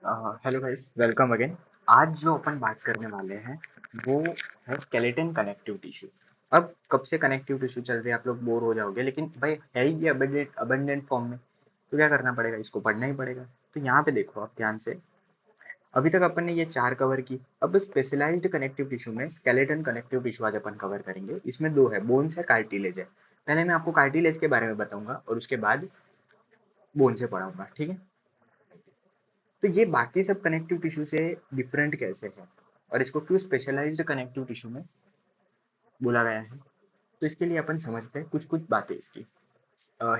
Hello guys, welcome again. आज जो अपन बात करने वाले हैं वो है स्केलेटन कनेक्टिव टिश्यू। अब कब से कनेक्टिव टिश्यू चल रही है, आप लोग बोर हो जाओगे, लेकिन भाई है ही ये अबंडेंट फॉर्म में, तो क्या करना पड़ेगा, इसको पढ़ना ही पड़ेगा। तो यहाँ पे देखो आप ध्यान से, अभी तक अपन ने ये चार कवर की। अब स्पेशलाइज्ड कनेक्टिव टिश्यू में स्केलेटन कनेक्टिव टिश्यू आज अपन कवर करेंगे। इसमें दो है, बोन्स है, कार्टिलेज है। पहले मैं आपको कार्टिलेज के बारे में बताऊंगा और उसके बाद बोन से पढ़ाऊंगा, ठीक है। तो ये बाकी सब कनेक्टिव टिश्यू से डिफरेंट कैसे है और इसको क्यों स्पेशलाइज्ड कनेक्टिव टिश्यू में बोला गया है, तो इसके लिए अपन समझते हैं कुछ कुछ बातें इसकी।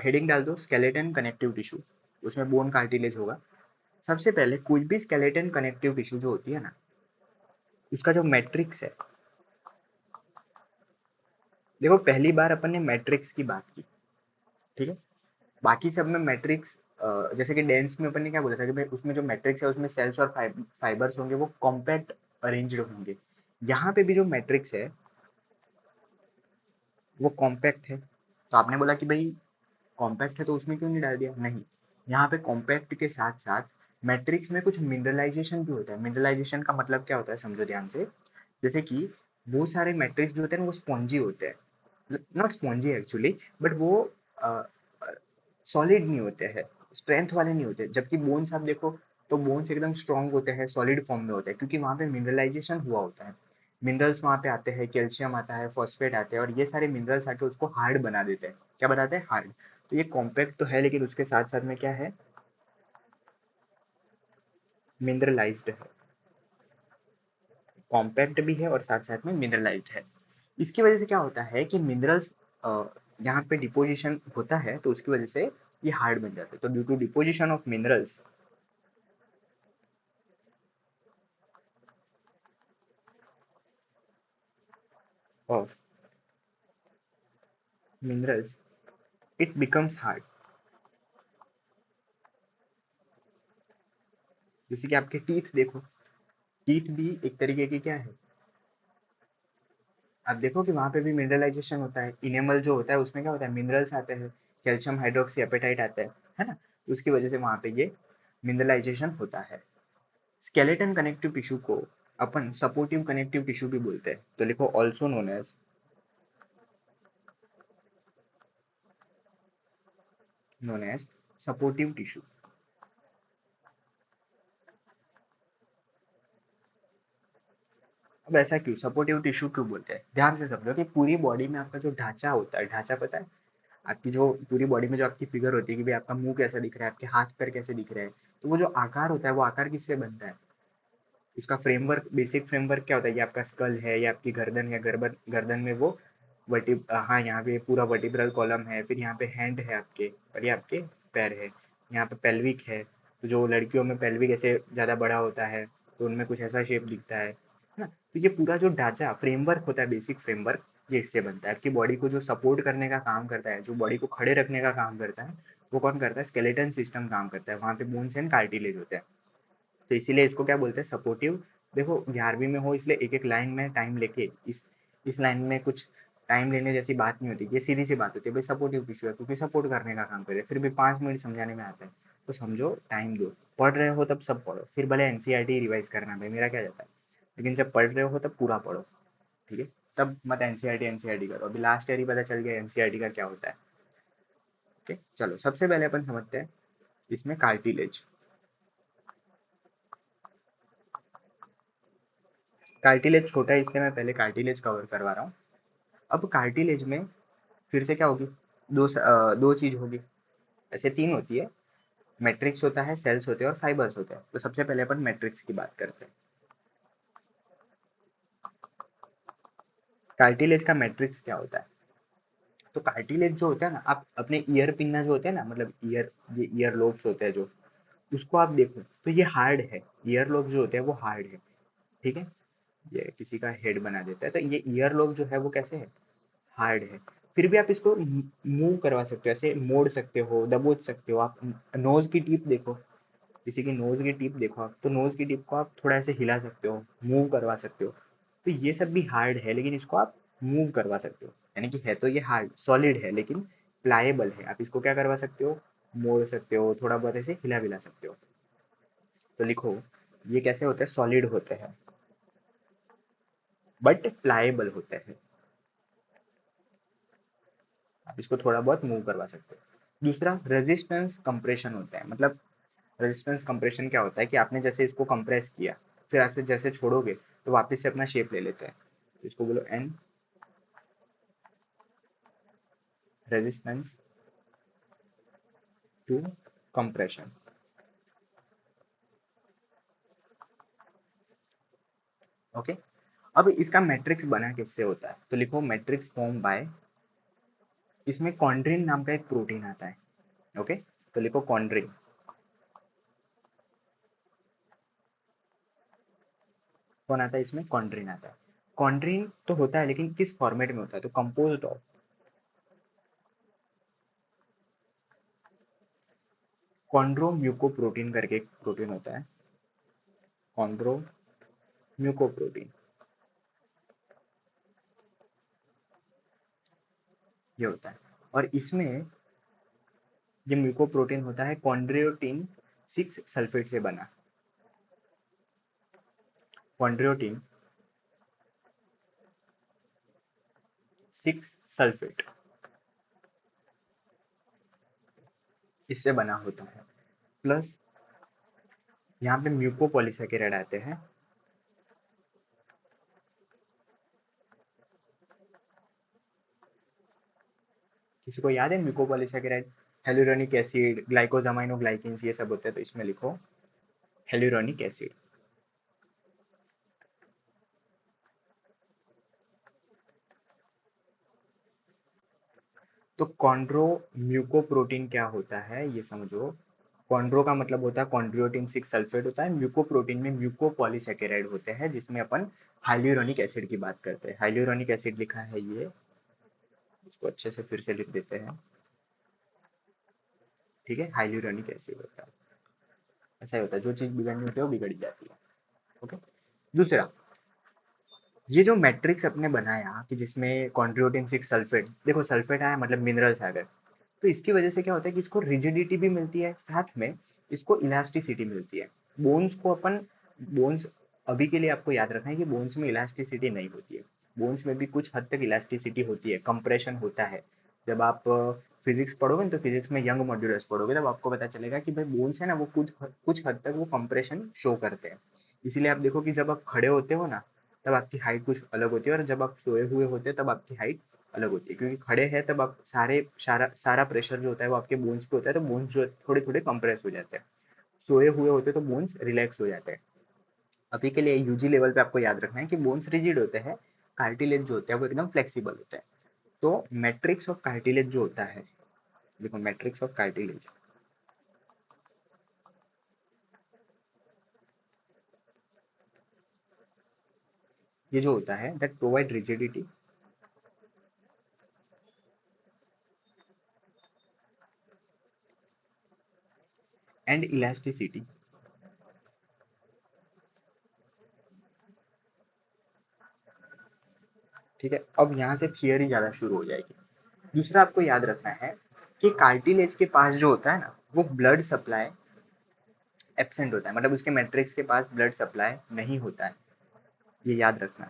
हेडिंग डाल दो स्केलेटन कनेक्टिव टिश्यू, उसमें बोन कार्टिलेज होगा। सबसे पहले कोई भी स्केलेटन कनेक्टिव टिश्यू जो होती है ना, उसका जो मैट्रिक्स है, देखो पहली बार अपन ने मैट्रिक्स की बात की, ठीक है। बाकी सब में मैट्रिक्स, जैसे कि डेंस में अपन ने क्या बोला था कि भाई उसमें जो मैट्रिक्स है उसमें सेल्स और फाइबर्स होंगे, वो कॉम्पैक्ट अरेंज्ड होंगे। यहाँ पे भी जो मैट्रिक्स है वो कॉम्पैक्ट है। तो आपने बोला कि भाई कॉम्पैक्ट है तो उसमें क्यों नहीं डाल दिया, नहीं। यहाँ पे कॉम्पैक्ट के साथ साथ मैट्रिक्स में कुछ मिनरलाइजेशन भी होता है। मिनरलाइजेशन का मतलब क्या होता है, समझो ध्यान से। जैसे कि वो सारे मैट्रिक्स जो होते हैं ना, वो स्पॉन्जी होते हैं, नॉट स्पॉन्जी एक्चुअली, बट वो सॉलिड नहीं होते हैं, स्ट्रेंथ वाले नहीं होते। जबकि बोन्स आप देखो तो बोन्स एकदम स्ट्रांग होते हैं, सॉलिड फॉर्म में होते हैं, क्योंकि वहाँ पे मिनरलाइजेशन हुआ होता है। मिनरल्स वहाँ पे आते हैं, कैल्शियम आता है, फॉस्फेट आते हैं, और ये सारे मिनरल्स आके उसको हार्ड बना देते हैं। क्या बनाते हैं, हार्ड। तो ये कॉम्पैक्ट तो है, लेकिन उसके साथ साथ में क्या है, मिनरलाइज्ड है। कॉम्पैक्ट भी है और साथ साथ में मिनरलाइज्ड है। इसकी वजह से क्या होता है कि मिनरल्स यहाँ पे डिपोजिशन होता है, तो उसकी वजह से ये हार्ड बन जाते हैं। तो due to deposition of of minerals it becomes hard. जैसे कि आपके टीथ देखो, टीथ भी एक तरीके की क्या है, आप देखो कि वहां पे भी मिनरलाइजेशन होता है। इनेमल जो होता है उसमें क्या होता है, मिनरल्स आते हैं, कैल्शियम हाइड्रोक्सी एपेटाइट आता है ना। उसकी वजह से वहां पे ये मिनरलाइजेशन होता है। स्केलेटन कनेक्टिव टिश्यू को अपन सपोर्टिव कनेक्टिव टिश्यू भी बोलते हैं। तो लिखो also known as supportive tissue. अब ऐसा क्यों, सपोर्टिव टिश्यू क्यों बोलते हैं, ध्यान से समझो कि पूरी बॉडी में आपका जो ढांचा होता है, ढांचा पता है, आपकी जो पूरी बॉडी में जो आपकी फिगर होती है कि भाई आपका मुंह कैसा दिख रहा है, आपके हाथ पैर कैसे दिख रहे हैं, तो वो जो आकार होता है वो आकार किससे बनता है, उसका फ्रेमवर्क, बेसिक फ्रेमवर्क क्या होता है, ये आपका स्कल है, ये आपकी गर्दन है, गर्दन गर्दन में वो वर्टि हाँ यहाँ पे पूरा वर्टिब्रल कॉलम है, फिर यहाँ पे हैंड है आपके, और ये आपके पैर है। यहाँ पे पेल्विक है, तो जो लड़कियों में पेल्विक ऐसे ज़्यादा बड़ा होता है, तो उनमें कुछ ऐसा शेप दिखता है ना। तो ये पूरा जो ढांचा फ्रेमवर्क होता है, बेसिक फ्रेमवर्क, ये इससे बनता है। आपकी बॉडी को जो सपोर्ट करने का काम करता है, जो बॉडी को खड़े रखने का काम करता है, वो कौन करता है, स्केलेटन सिस्टम काम करता है। वहाँ पे बोन्स एंड कार्टिलेज होते हैं, तो इसीलिए इसको क्या बोलते हैं, सपोर्टिव। देखो 11वीं में हो इसलिए एक एक लाइन में टाइम लेके, इस लाइन में कुछ टाइम लेने जैसी बात नहीं होती, ये सीधी सी बात होती है, भाई सपोर्टिव टिश्यू है क्योंकि सपोर्ट करने का काम करे। फिर भी 5 मिनट समझाने में आता है, तो समझो, टाइम दो। पढ़ रहे हो तब सब पढ़ो, फिर भले एनसीईआरटी रिवाइज करना, भाई मेरा क्या जाता है, लेकिन जब पढ़ रहे हो तब पूरा पढ़ो, ठीक है। तब मत एनसीईआरटी एनसीईआरटी करो, अभी लास्ट ईयर ही पता चल गया एनसीईआरटी का क्या होता है। ओके, चलो सबसे पहले अपन समझते हैं इसमें कार्टिलेज। कार्टिलेज छोटा है इसलिए मैं पहले कार्टिलेज कवर करवा रहा हूँ। अब कार्टिलेज में फिर से क्या होगी, दो चीज होगी, ऐसे तीन होती है। मैट्रिक्स होता है, सेल्स होते हैं और फाइबर्स होते हैं। तो सबसे पहले अपन मैट्रिक्स की बात करते हैं। कार्टिलेज का मैट्रिक्स क्या होता है, तो कार्टिलेज जो होता है ना, आप अपने ईयर पिन्ना जो होते हैं ना, मतलब ईयर, ये ईयर लोब्स होते हैं जो, उसको आप देखो तो ये हार्ड है। ईयर लोब जो होते हैं वो हार्ड है, ठीक है। ये किसी का हेड बना देता है, तो ये ईयर लोब जो है वो कैसे है, हार्ड है। फिर भी आप इसको मूव करवा सकते हो, ऐसे मोड़ सकते हो, दबोच सकते हो। आप नोज की टिप देखो, किसी की नोज की टिप देखो आप, तो नोज की टिप को आप थोड़ा ऐसे हिला सकते हो, मूव करवा सकते हो। तो ये सब भी हार्ड है, लेकिन इसको आप मूव करवा सकते हो। यानी कि है तो ये हार्ड सॉलिड है, लेकिन प्लाएबल है। आप इसको क्या करवा सकते हो, मोड़ सकते हो, थोड़ा बहुत ऐसे हिला विला सकते हो, तो लिखो ये कैसे होते हैं, सॉलिड होते हैं बट प्लाएबल होते हैं। आप इसको थोड़ा बहुत मूव करवा सकते हो। दूसरा रेजिस्टेंस कंप्रेशन होता है, मतलब रेजिस्टेंस कंप्रेशन क्या होता है कि आपने जैसे इसको कंप्रेस किया, फिर आप जैसे छोड़ोगे तो वापस से अपना शेप ले लेते हैं। इसको बोलो an resistance to compression. Okay, अब इसका मैट्रिक्स बना किससे होता है, तो लिखो मैट्रिक्स फॉर्म बाय, इसमें कॉन्ड्रिन नाम का एक प्रोटीन आता है। ओके, तो लिखो कॉन्ड्रिन। कौन आता है इसमें, कॉन्ड्रिन आता है। कॉन्ड्रिन तो होता है लेकिन किस फॉर्मेट में होता है, तो कंपोज्ड ऑफ कॉन्ड्रोम्यूकोप्रोटीन करके एक प्रोटीन होता है, कॉन्ड्रोम्यूकोप्रोटीन ये होता है। और इसमें ये म्यूकोप्रोटीन होता है कॉन्ड्रियोटिन 6 सल्फेट से बना। कॉन्ड्रियोटिन 6 सल्फेट इससे बना होता है। प्लस यहाँ पे म्यूकोपॉलीसेकेराइड आते हैं, किसी को याद है म्यूकोपॉलीसेकेराइड, हेलुरोनिक एसिड, ग्लाइकोजामाइनोग्लाइकेन्स ये सब होते हैं, तो इसमें लिखो हेलुरोनिक एसिड। तो कॉन्ड्रो म्यूकोप्रोटीन क्या होता है ये समझो। कॉन्ड्रो का मतलब होता है कॉन्ड्रियोटिन 6 सल्फेट होता है, म्यूकोप्रोटीन में म्यूकोपॉलीसेकेराइड होते हैं जिसमें अपन हाइल्यूरोनिक एसिड की बात करते हैं। हाइल्यूरोनिक एसिड लिखा है ये, इसको अच्छे से फिर से लिख देते हैं। ठीक है, हाइल्यूरोनिक एसिड होता है। ऐसा ही होता है, जो चीज बिगड़नी होती है वो बिगड़ जाती है। ओके, दूसरा ये जो मैट्रिक्स अपने बनाया कि जिसमें कॉन्ड्रियोटिन 6 सल्फेट, देखो सल्फेट आया मतलब मिनरल्स आ गए, तो इसकी वजह से क्या होता है कि इसको रिजिडिटी भी मिलती है, साथ में इसको इलास्टिसिटी मिलती है। बोन्स को अपन बोन्स अभी के लिए आपको याद रखना है कि बोन्स में इलास्टिसिटी नहीं होती है। बोन्स में भी कुछ हद तक इलास्टिसिटी होती है, कंप्रेशन होता है। जब आप फिजिक्स पढ़ोगे ना, तो फिजिक्स में यंग मॉड्यूलस पढ़ोगे तब आपको पता चलेगा कि भाई बोन्स है ना वो कुछ कुछ हद तक वो कंप्रेशन शो करते हैं। इसीलिए आप देखो कि जब आप खड़े होते हो ना तब आपकी हाइट कुछ अलग होती है, और जब आप सोए हुए होते हैं तब आपकी हाइट अलग होती है, क्योंकि खड़े हैं तब आप सारा सारा प्रेशर जो होता है वो आपके बोन्स पे होता है, तो बोन्स जो थोड़े थोड़े कंप्रेस हो जाते हैं। सोए हुए होते हैं तो बोन्स रिलैक्स हो जाते हैं। अभी के लिए यूजी लेवल पे आपको याद रखना है कि बोन्स रिजिड होते हैं, कार्टिलेज जो होता है वो एकदम फ्लेक्सिबल होता है। तो मैट्रिक्स ऑफ कार्टिलेज जो होता है, देखो मैट्रिक्स ऑफ कार्टिलेज ये जो होता है that provide rigidity and elasticity. ठीक है, अब यहाँ से थियरी ज्यादा शुरू हो जाएगी। दूसरा आपको याद रखना है कि कार्टिलेज के पास जो होता है ना वो ब्लड सप्लाई एब्सेंट होता है, मतलब उसके मैट्रिक्स के पास ब्लड सप्लाई नहीं होता है, ये याद रखना।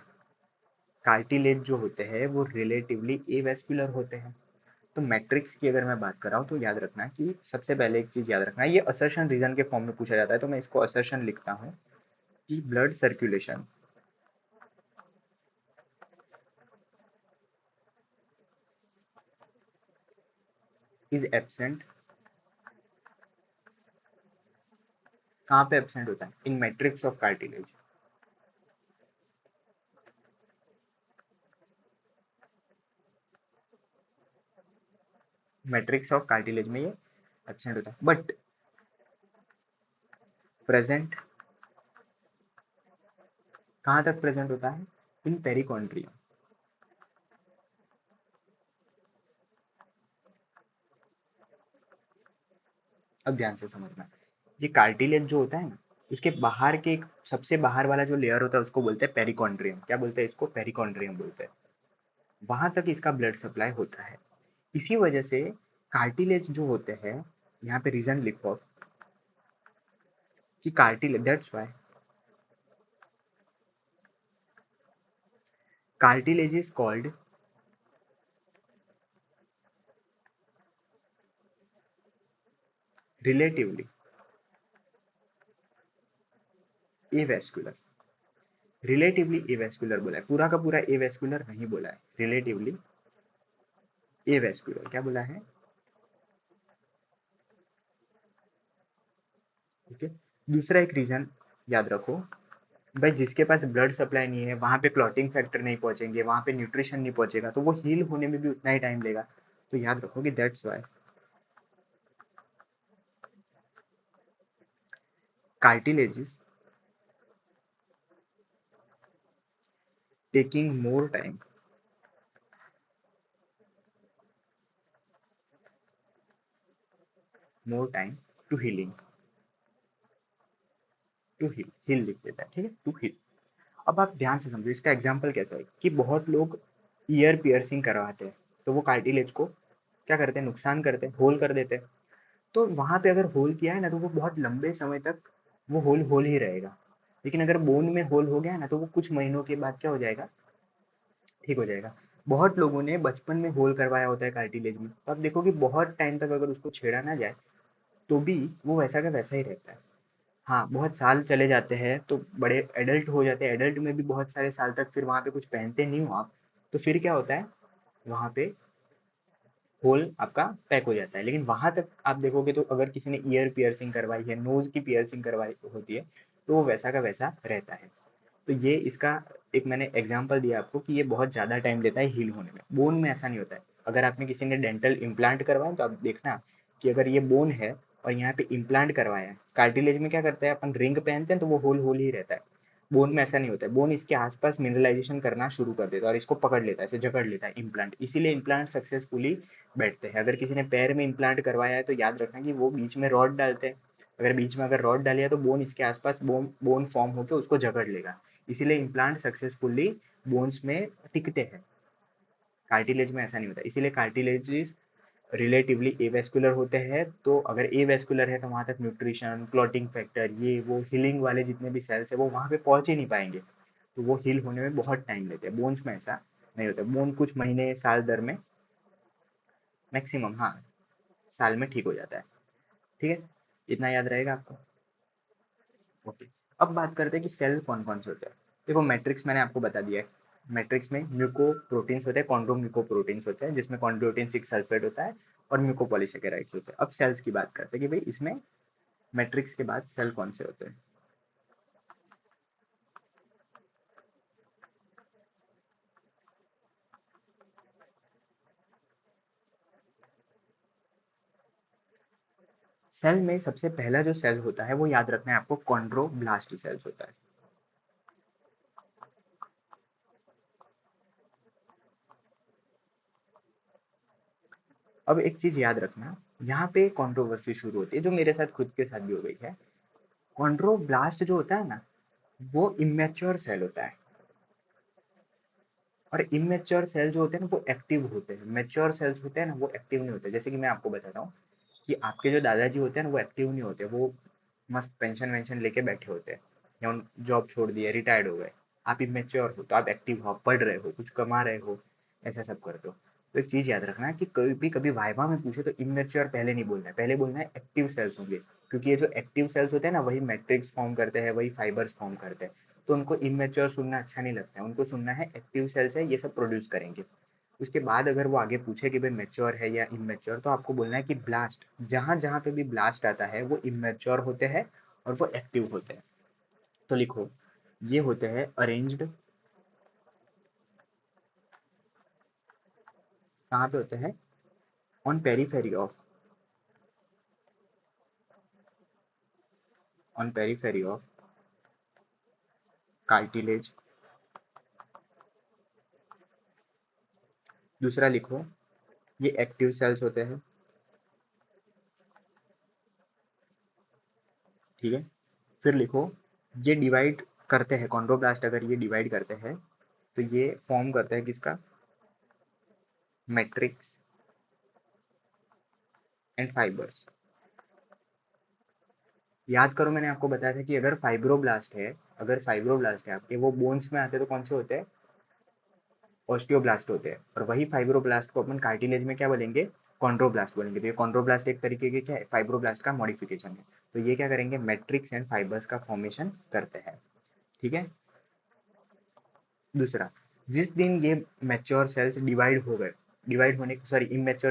कार्टिलेज जो होते हैं वो रिलेटिवली एवेस्कुलर होते हैं। तो मैट्रिक्स की अगर मैं बात कर रहा हूँ तो याद रखना कि सबसे पहले एक चीज याद रखना, ये असर्शन रीजन के फॉर्म में पूछा जाता है, तो मैं इसको असर्शन लिखता हूँ कि ब्लड सर्कुलेशन इज एब्सेंट। कहाँ पे एब्सेंट होता है, in matrix of cartilage. Matrix of cartilage में ये एब्सेंट होता है, बट प्रेजेंट कहाँ तक प्रेजेंट होता है, इन पेरिकॉन्ड्रियम। अब ध्यान से समझना, ये कार्टिलेज जो होता है ना उसके बाहर के एक सबसे बाहर वाला जो लेयर होता है उसको बोलते हैं पेरिकॉन्ड्रियम। क्या बोलते हैं इसको, पेरिकॉन्ड्रियम बोलते हैं। वहां तक इसका ब्लड सप्लाई होता है। इसी वजह से कार्टिलेज जो होते हैं, यहाँ पे रीजन लिखो, कि cartilage, that's why cartilage is called relatively avascular. Relatively avascular बोला है, पूरा का पूरा एवेस्कुलर नहीं बोला है, रिलेटिवली एवेस्कुलर क्या बोला है। ठीक है। दूसरा एक रीजन याद रखो, भाई जिसके पास ब्लड सप्लाई नहीं है वहां पे क्लॉटिंग फैक्टर नहीं पहुंचेंगे, वहां पे न्यूट्रिशन नहीं पहुंचेगा, तो वो हील होने में भी उतना ही टाइम लेगा। तो याद रखो कि that's why cartilages taking more time to healing, to heal लिख देता है, ठीक है, टू हील। अब आप ध्यान से समझो, इसका एग्जाम्पल कैसा है कि बहुत लोग ईयर पियर्सिंग करवाते हैं, तो वो कार्टिलेज को क्या करते हैं, नुकसान करते हैं, होल कर देते हैं। तो वहां पे अगर होल किया है ना, तो वो बहुत लंबे समय तक वो होल होल ही रहेगा। लेकिन अगर बोन में होल हो गया है ना, तो वो कुछ महीनों के बाद क्या हो जाएगा, ठीक हो जाएगा। बहुत लोगों ने बचपन में होल करवाया होता है कार्टिलेज में, तो आप देखो कि बहुत टाइम तक अगर उसको छेड़ा ना जाए तो भी वो वैसा का वैसा ही रहता है। हाँ, बहुत साल चले जाते हैं तो बड़े एडल्ट हो जाते हैं, एडल्ट में भी बहुत सारे साल तक फिर वहाँ पे कुछ पहनते नहीं हो आप, तो फिर क्या होता है, वहाँ पे होल आपका पैक हो जाता है। लेकिन वहां तक आप देखोगे तो अगर किसी ने ईयर पियर्सिंग करवाई है, नोज की पियर्सिंग करवाई होती है, तो वो वैसा का वैसा रहता है। तो ये इसका एक मैंने एग्जांपल दिया आपको कि ये बहुत ज़्यादा टाइम लेता है हील होने में। बोन में ऐसा नहीं होता है। अगर आपने किसी ने डेंटल इम्प्लांट करवाया तो आप देखना कि अगर ये बोन है और यहाँ पे इम्प्लांट करवाया है, कार्टिलेज में क्या करता है, अपन रिंग पहनते हैं तो वो होल होल ही रहता है। बोन में ऐसा नहीं होता है, बोन इसके आसपास मिनरलाइजेशन करना शुरू कर देता है और इसको पकड़ लेता है, इसे जकड़ लेता है इम्प्लांट, इसीलिए इम्प्लांट सक्सेसफुली बैठते हैं। अगर किसी ने पैर में इम्प्लांट करवाया है तो याद रखना कि वो बीच में रॉड डालते हैं, अगर बीच में अगर रॉड डाली है तो बोन इसके आसपास बोन बोन फॉर्म होकर उसको जकड़ लेगा, इसीलिए इम्प्लांट सक्सेसफुली बोन्स में टिकते हैं। कार्टिलेज में ऐसा नहीं होता, इसीलिए कार्टिलेज रिलेटिवली एवेस्कुलर होते हैं। तो अगर एवेस्कुलर है तो वहां तक न्यूट्रिशन, क्लॉटिंग फैक्टर, ये वो हीलिंग वाले जितने भी सेल्स है वो वहां पे पहुंच ही नहीं पाएंगे, तो वो हील होने में बहुत टाइम लेते हैं। बोन्स में ऐसा नहीं होता, बोन कुछ महीने साल दर में मैक्सिमम, हाँ, साल में ठीक हो जाता है। ठीक है, इतना याद रहेगा आपको। ओके। अब बात करते हैं कि सेल कौन कौन से होते हैं। देखो मैट्रिक्स मैंने आपको बता दिया है, मैट्रिक्स में म्यूकोप्रोटीन्स होते हैं, कॉन्ड्रोम्यूकोप्रोटीन्स होते हैं, जिसमें कॉन्ड्रोटिन 6 सल्फेट होता है और म्यूकोपॉलीसेकेराइड्स होते हैं। अब सेल्स की बात करते हैं कि भाई इसमें मैट्रिक्स के बाद सेल कौन से होते हैं। सेल में सबसे पहला जो सेल होता है वो याद रखना है आपको, कॉन्ड्रोब्लास्ट सेल्स होता है। अब एक चीज याद रखना, यहाँ पे कंट्रोवर्सी शुरू होती है जो मेरे साथ खुद के साथ भी हो गई है। कॉन्ड्रोब्लास्ट जो होता है ना, वो इमेच्योर सेल होता है, और इमेच्योर सेल जो होते हैं ना वो एक्टिव होते हैं। मेच्योर सेल्स होते हैं ना वो एक्टिव नहीं होते। जैसे कि मैं आपको बताता हूँ कि आपके जो दादाजी होते हैं ना वो एक्टिव नहीं होते, वो मस्त पेंशन वेंशन लेके बैठे होते हैं, या उन जॉब छोड़ दिए, रिटायर्ड हो गए। आप इमेच्योर हो तो आप एक्टिव हो, आप पढ़ रहे हो, कुछ कमा रहे हो, ऐसा सब करते हो। तो एक चीज याद रखना कि कभी कभी वाइवा में पूछे तो इमेच्योर पहले नहीं बोलना है, पहले बोलना है एक्टिव सेल्स होंगे, क्योंकि ये जो एक्टिव सेल्स होते हैं ना वही मैट्रिक्स फॉर्म करते हैं, वही फाइबर्स फॉर्म करते हैं। तो उनको इमेच्योर सुनना अच्छा नहीं लगता है, उनको सुनना है एक्टिव सेल्स है, ये सब प्रोड्यूस करेंगे। उसके बाद अगर वो आगे पूछे कि भाई मैच्योर है या इमेच्योर, तो आपको बोलना है कि ब्लास्ट, जहां जहां पे भी ब्लास्ट आता है वो इमेच्योर होते हैं और वो एक्टिव होते हैं। तो लिखो, ये होते हैं अरेंज्ड, कहाँ पे होते हैं, on periphery of, on periphery of cartilage. दूसरा लिखो, ये एक्टिव सेल्स होते हैं, ठीक है। फिर लिखो, ये डिवाइड करते हैं, कॉन्ड्रोब्लास्ट अगर ये डिवाइड करते हैं तो ये फॉर्म करते हैं किसका, मैट्रिक्स एंड फाइबर्स। याद करो मैंने आपको बताया था कि अगर फाइब्रोब्लास्ट है आपके, वो बोन्स में आते हैं तो कौन से होते हैं? ऑस्टियोब्लास्ट होते हैं। और वही फाइब्रोब्लास्ट को अपन कार्टिलेज में क्या बोलेंगे? कॉन्ड्रोब्लास्ट बोलेंगे। तो ये कॉन्ड्रोब्लास्ट एक तरीके के क्या है? फाइब्रोब्लास्ट का मॉडिफिकेशन है। तो ये क्या करेंगे? मैट्रिक्स एंड फाइबर्स का फॉर्मेशन करते हैं। ठीक है। दूसरा, जिस दिन ये mature cells immature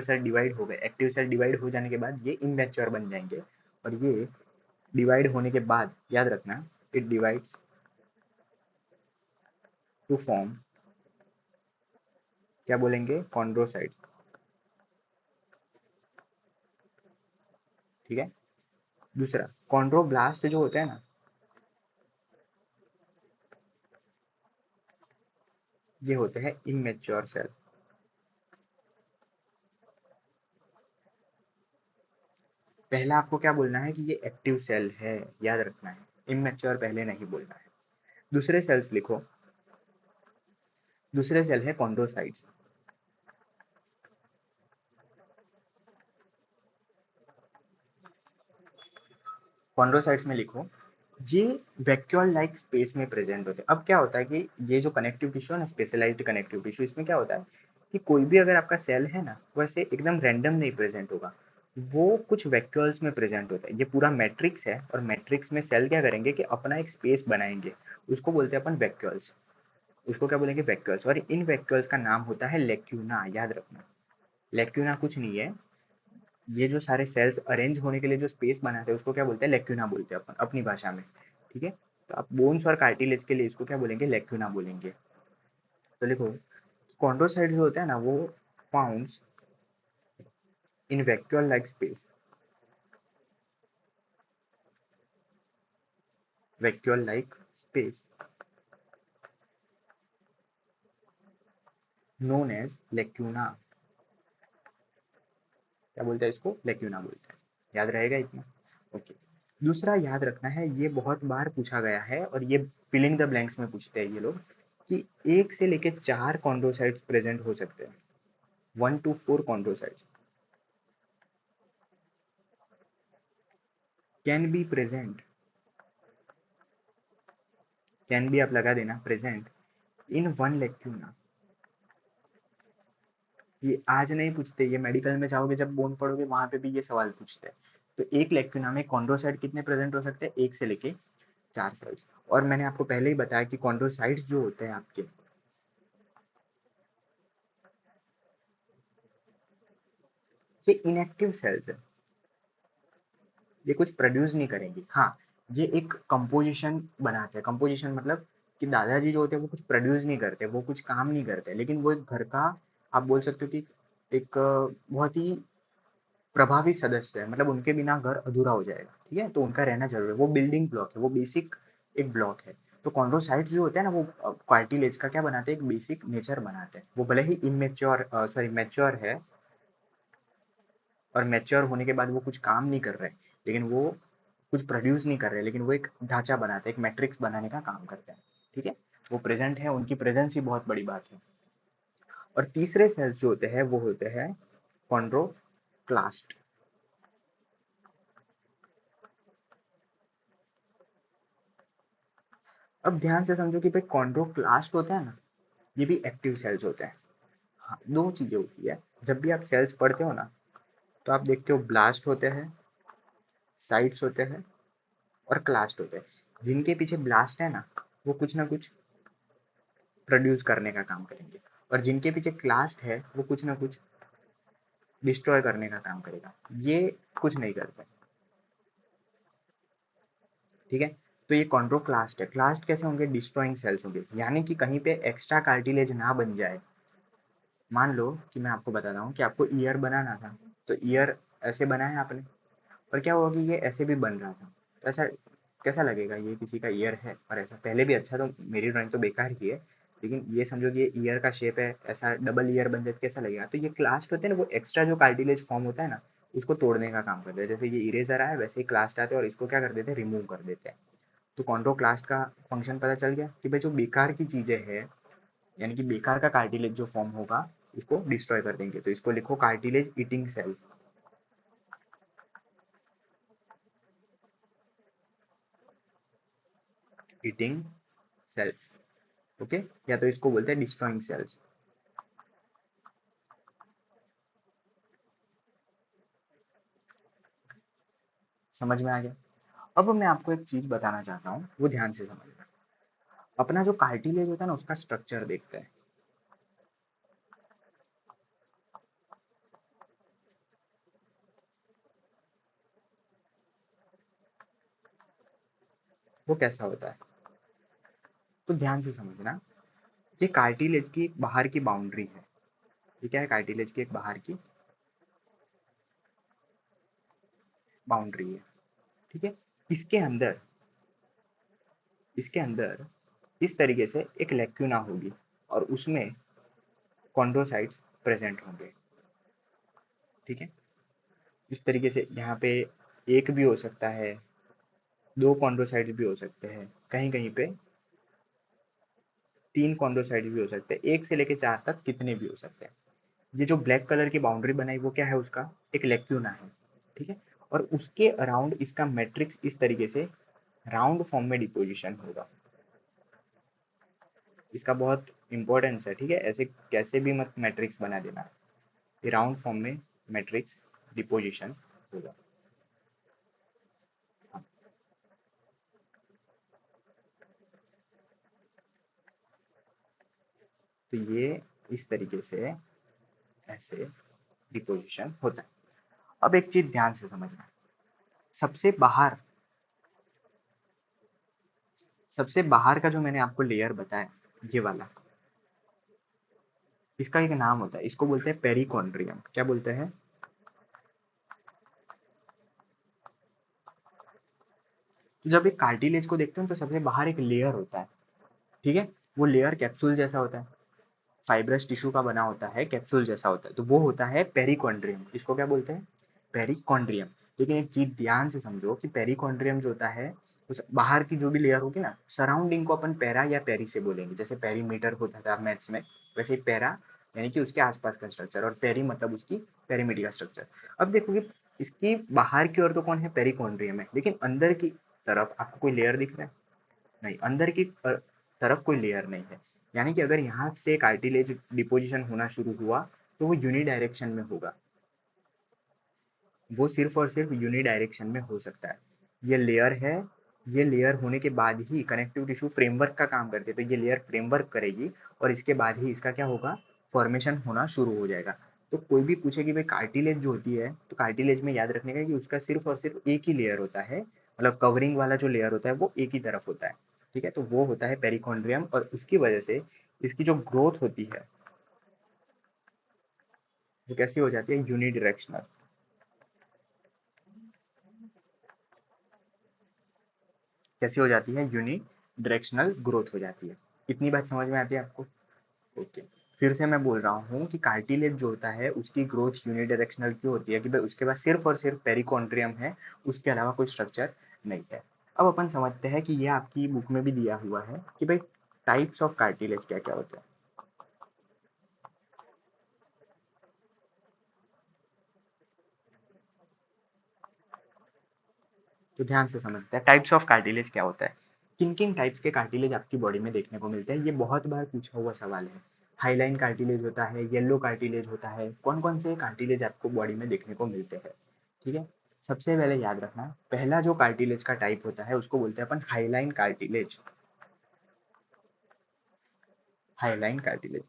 cell divide हो गए, एक्टिव सेल डिवाइड हो जाने के बाद ये इमेच्योर बन जाएंगे। और ये डिवाइड होने के बाद याद रखना, इट डिवाइड्स टू फॉर्म, क्या बोलेंगे? कॉन्ड्रोसाइट्स। ठीक है। दूसरा, कॉन्ड्रोब्लास्ट जो होते हैं ना, ये होते हैं इमेच्योर सेल। पहला आपको क्या बोलना है कि ये एक्टिव सेल है, याद रखना है। इमेच्योर पहले नहीं बोलना है। दूसरे सेल्स लिखो। दूसरे सेल है कॉन्ड्रोसाइट्स। कॉन्ड्रोसाइट्स में लिखो, ये वैक्यूल लाइक स्पेस में प्रेजेंट होते हैं। अब क्या होता है कि ये जो कनेक्टिव टिश्यू है ना, स्पेशलाइज्ड कनेक्टिव टिश्यू, इसमें क्या होता है कि कोई भी अगर आपका सेल है ना, वैसे एकदम रैंडम नहीं प्रेजेंट होगा, वो कुछ वैक्यूल्स में प्रेजेंट होता है। ये पूरा मैट्रिक्स है, और मैट्रिक्स में सेल क्या करेंगे कि अपना एक स्पेस बनाएंगे, उसको बोलते हैं अपन वैक्यूल्स। उसको क्या बोलेंगे? वैक्यूल्स। और इन वैक्यूल्स का नाम होता है लेक्यूना, याद रखना। लेक्यूना कुछ नहीं है, ये जो सारे सेल्स अरेंज होने के लिए जो स्पेस बनाते हैं उसको क्या बोलते हैं? लेक्यूना बोलते हैं अपन अपनी भाषा में। ठीक है। तो आप बोन्स और कार्टिलेज के लिए इसको क्या बोलेंगे? लेक्यूना बोलेंगे। तो लिखो, कॉन्ड्रोसाइट जो होता है ना, वो founds in vacuole like space, vacuole like space known as lacuna. क्या बोलते हैं इसको? लेक्यूना बोलते हैं। याद रहेगा इतना? ओके। दूसरा याद रखना है, ये बहुत बार पूछा गया है, और ये फिलिंग द ब्लैंक्स में पूछते हैं ये लोग, कि एक से लेके 4 कॉन्ड्रोसाइट्स प्रेजेंट हो सकते हैं। 1 to 4 chondrocytes can be present, can भी आप लगा देना, प्रेजेंट इन वन लेक्यूना। ये आज नहीं पूछते, ये मेडिकल में जाओगे जब बोन पढ़ोगे वहां पे भी ये सवाल पूछते हैं। तो एक लेक्यूना में कॉन्ड्रोसाइट कितने प्रेजेंट हो सकते हैं? 1 से लेके 4 सेल्स। और मैंने आपको पहले ही बताया कि कॉन्ड्रोसाइट्स जो होते हैं आपके, ये इनएक्टिव सेल्स है, ये कुछ प्रोड्यूस नहीं करेंगे। हाँ, ये एक कंपोजिशन बनाते हैं। कंपोजिशन मतलब कि दादाजी जो होते हैं वो कुछ प्रोड्यूस नहीं करते, वो कुछ काम नहीं करते, लेकिन वो एक घर का, आप बोल सकते हो कि एक बहुत ही प्रभावी सदस्य है। मतलब उनके बिना घर अधूरा हो जाएगा। ठीक है। तो उनका रहना जरूरी है, वो बिल्डिंग ब्लॉक है, वो बेसिक एक ब्लॉक है। तो कॉन्ड्रोसाइट जो होते हैं ना, वो कार्टिलेज का क्या बनाते हैं? एक बेसिक नेचर बनाते हैं। वो भले ही इमेच्योर मैच्योर है, और मैच्योर होने के बाद वो कुछ काम नहीं कर रहे, लेकिन वो कुछ प्रोड्यूस नहीं कर रहे, लेकिन वो एक ढांचा बनाते हैं, एक मैट्रिक्स बनाने का काम करते हैं। ठीक है। वो प्रेजेंट है, उनकी प्रेजेंस ही बहुत बड़ी बात है। और तीसरे सेल्स जो होते हैं वो होते हैं कॉन्ड्रोक्लास्ट। अब ध्यान से समझो कि भाई कॉन्ड्रोक्लास्ट होता है ना, ये भी एक्टिव सेल्स होते हैं। हाँ, दो चीजें होती है। जब भी आप सेल्स पढ़ते हो ना, तो आप देखते हो ब्लास्ट होते हैं, साइट्स होते हैं, और क्लास्ट होते हैं। जिनके पीछे ब्लास्ट है ना, वो कुछ ना कुछ प्रोड्यूस करने का काम करेंगे, और जिनके पीछे क्लास्ट है वो कुछ ना कुछ डिस्ट्रॉय करने का काम करेगा। ये कुछ नहीं करते। ठीक है। तो ये कॉन्ड्रोक्लास्ट है। क्लास्ट कैसे होंगे? डिस्ट्रॉइंग सेल्स होंगे, यानी कि कहीं पे एक्स्ट्रा कार्टिलेज ना बन जाए। मान लो कि मैं आपको बताता हूँ कि आपको ईयर बनाना था, तो ईयर ऐसे बनाया आपने, और क्या हुआ कि ये ऐसे भी बन रहा था। तो ऐसा कैसा लगेगा? ये किसी का ईयर है और ऐसा पहले भी अच्छा, तो मेरी ड्राइंग तो बेकार ही है, लेकिन ये समझो कि ये ईयर का शेप है, ऐसा डबल ईयर बन जाए तो कैसा लगेगा? तो ये क्लास्ट होते हैं ना, वो एक्स्ट्रा जो कार्टिलेज फॉर्म होता है ना, उसको तोड़ने का काम करते हैं। जैसे ये इरेजर आया, वैसे ही क्लास्ट आते हैं और इसको क्या कर देते हैं? रिमूव कर देते हैं। तो कॉन्ड्रोक्लास्ट का फंक्शन पता चल गया कि भाई जो बेकार की चीजें हैं, यानी कि बेकार का कार्टिलेज जो फॉर्म होगा, इसको डिस्ट्रॉय कर देंगे। तो इसको लिखो cartilage eating cell. Eating cells, okay, या तो इसको बोलते हैं डिस्ट्रॉइंग सेल्स। समझ में आ गया? अब मैं आपको एक चीज बताना चाहता हूँ, वो ध्यान से समझना। अपना जो कार्टिलेज होता है ना, उसका स्ट्रक्चर देखते हैं। वो कैसा होता है, तो ध्यान से समझना। ये कार्टिलेज की एक बाहर की बाउंड्री है। ये क्या है? कार्टिलेज की एक बाहर की बाउंड्री है, ठीक है। इसके अंदर इसके अंदर इस तरीके से एक लेक्यूना होगी और उसमें कॉन्ड्रोसाइट्स प्रेजेंट होंगे, ठीक है। इस तरीके से यहाँ पे एक भी हो सकता है, दो कॉन्ड्रोसाइट्स भी हो सकते हैं, कहीं कहीं पे तीन कॉन्ड्रोसाइट्स भी हो सकते हैं, एक से लेके चार तक कितने भी हो सकते हैं। ये जो ब्लैक कलर की बाउंड्री बनाई वो क्या है? उसका एक लेक्यूना है, ठीक है। और उसके अराउंड इसका मैट्रिक्स इस तरीके से राउंड फॉर्म में डिपोजिशन होगा। इसका बहुत इंपॉर्टेंस है, ठीक है। ऐसे कैसे भी मत मैट्रिक्स बना देना, ये राउंड फॉर्म में मैट्रिक्स डिपोजिशन होगा। हाँ, तो ये इस तरीके से ऐसे डिपोजिशन होता है। अब एक चीज ध्यान से समझना, सबसे बाहर सबसे बाहर का जो मैंने आपको लेयर बताया, ये वाला, इसका एक नाम होता है, इसको बोलते हैं पेरिकॉन्ड्रियम। क्या बोलते हैं? तो जब एक कार्टिलेज को देखते हैं तो सबसे बाहर एक लेयर होता है, ठीक है। वो लेयर कैप्सूल जैसा होता है, फाइब्रस टिश्यू का बना होता है, कैप्सूल जैसा होता है, तो वो होता है पेरिकॉन्ड्रियम। इसको क्या बोलते हैं? पेरिकॉन्ड्रियम। लेकिन एक चीज ध्यान से समझो कि पेरिकॉन्ड्रियम जो होता है, उस बाहर की जो भी लेयर होगी ना, सराउंडिंग को अपन पैरा या पेरी से बोलेंगे। जैसे पेरीमीटर होता था मैथ्स में, वैसे ही पैरा यानी कि उसके आसपास का स्ट्रक्चर, और पेरी मतलब उसकी पेरीमीटर का स्ट्रक्चर। अब देखोगे, इसकी बाहर की ओर तो कौन है? पेरिकॉन्ड्रियम है, लेकिन अंदर की तरफ आपको कोई लेयर दिख रहा है? नहीं, अंदर की तरफ कोई लेयर नहीं है। यानी कि अगर यहाँ से कार्टिलेज डिपोजिशन होना शुरू हुआ तो वो यूनि डायरेक्शन में होगा, वो सिर्फ और सिर्फ यूनि डायरेक्शन में हो सकता है। ये लेयर है, ये लेयर होने के बाद ही कनेक्टिव टिश्यू फ्रेमवर्क का काम करती है, तो ये लेयर फ्रेमवर्क करेगी और इसके बाद ही इसका क्या होगा? फॉर्मेशन होना शुरू हो जाएगा। तो कोई भी पूछे कि भाई कार्टिलेज जो होती है, तो कार्टिलेज में याद रखने का कि उसका सिर्फ और सिर्फ एक ही लेयर होता है, मतलब कवरिंग वाला जो लेयर होता है वो एक ही तरफ होता है, ठीक है। तो वो होता है पेरिकॉन्ड्रियम, और उसकी वजह से इसकी जो ग्रोथ होती है वो कैसी हो जाती है? यूनिडायरेक्शनल। कैसी हो जाती है? यूनि डायरेक्शनल ग्रोथ हो जाती है। इतनी बात समझ में आती है आपको? ओके। फिर से मैं बोल रहा हूँ कि कार्टिलेज जो होता है उसकी ग्रोथ यूनि डायरेक्शनल क्यों होती है? कि भाई उसके पास सिर्फ और सिर्फ पेरिकॉन्ड्रियम है, उसके अलावा कोई स्ट्रक्चर नहीं है। अब अपन समझते हैं कि ये आपकी बुक में भी दिया हुआ है कि भाई टाइप्स ऑफ कार्टिलेज क्या क्या होते हैं। तो ध्यान से समझते हैं टाइप्स ऑफ कार्टिलेज क्या होता है। किन किन टाइप्स के कार्टिलेज आपकी बॉडी में देखने को मिलते हैं, ये बहुत बार पूछा हुआ सवाल है। हाईलाइन कार्टिलेज होता है, येलो कार्टिलेज होता है, कौन कौन से कार्टिलेज आपको बॉडी में देखने को मिलते हैं, ठीक है। सबसे पहले याद रखना, पहला जो कार्टिलेज का टाइप होता है उसको बोलते हैं अपन hyaline cartilage. Hyaline cartilage.